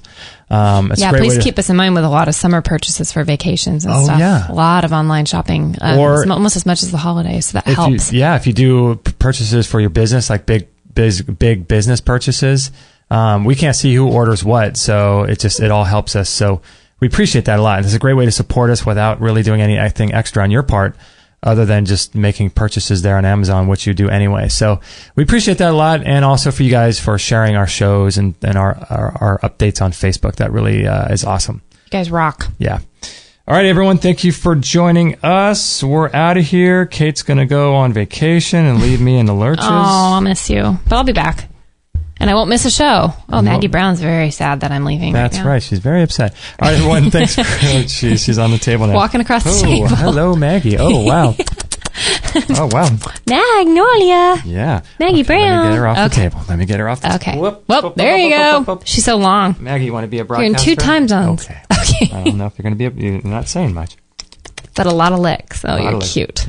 Please keep us in mind with a lot of summer purchases for vacations and stuff. Yeah. A lot of online shopping, almost as much as the holidays, so that helps. If you do purchases for your business, like big business purchases, we can't see who orders what, so it all helps us. So we appreciate that a lot. It's a great way to support us without really doing anything extra on your part, other than just making purchases there on Amazon, which you do anyway. So we appreciate that a lot, and also for you guys for sharing our shows and our updates on Facebook. That really is awesome. You guys rock. Yeah. All right, everyone. Thank you for joining us. We're out of here. Kate's going to go on vacation and leave me in the lurches. Oh, I'll miss you. But I'll be back. And I won't miss a show. Oh, Maggie Brown's very sad that I'm leaving. That's right. She's very upset. All right, everyone. Thanks. She's on the table now. Walking across the table. Hello, Maggie. Oh, wow. Oh, wow. Magnolia. Yeah. Maggie Brown. Let me get her off the table. Let me get her off the table. Okay. Whoop, there you go. She's so long. Maggie, you want to be a broadcaster? You're in 2 time zones. Okay. I don't know if you're going to be you're not saying much. But a lot of licks. Oh, you're cute.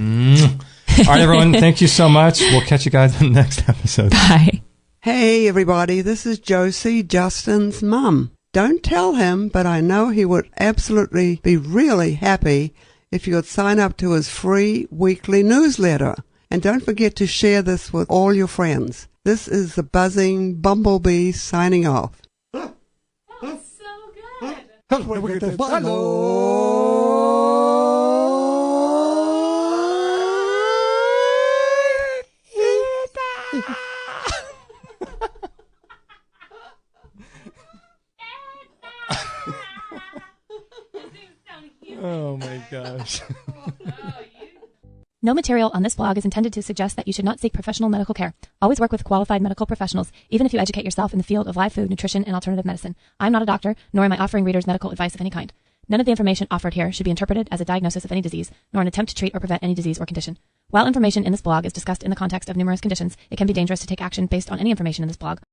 All right, everyone. Thank you so much. We'll catch you guys in the next episode. Bye. Hey, everybody. This is Josie, Justin's mum. Don't tell him, but I know he would absolutely be really happy if you would sign up to his free weekly newsletter. And don't forget to share this with all your friends. This is the buzzing bumblebee signing off. So good. Oh my gosh. No material on this blog is intended to suggest that you should not seek professional medical care. Always work with qualified medical professionals, even if you educate yourself in the field of live food, nutrition, and alternative medicine. I'm not a doctor, nor am I offering readers medical advice of any kind. None of the information offered here should be interpreted as a diagnosis of any disease, nor an attempt to treat or prevent any disease or condition. While information in this blog is discussed in the context of numerous conditions, it can be dangerous to take action based on any information in this blog.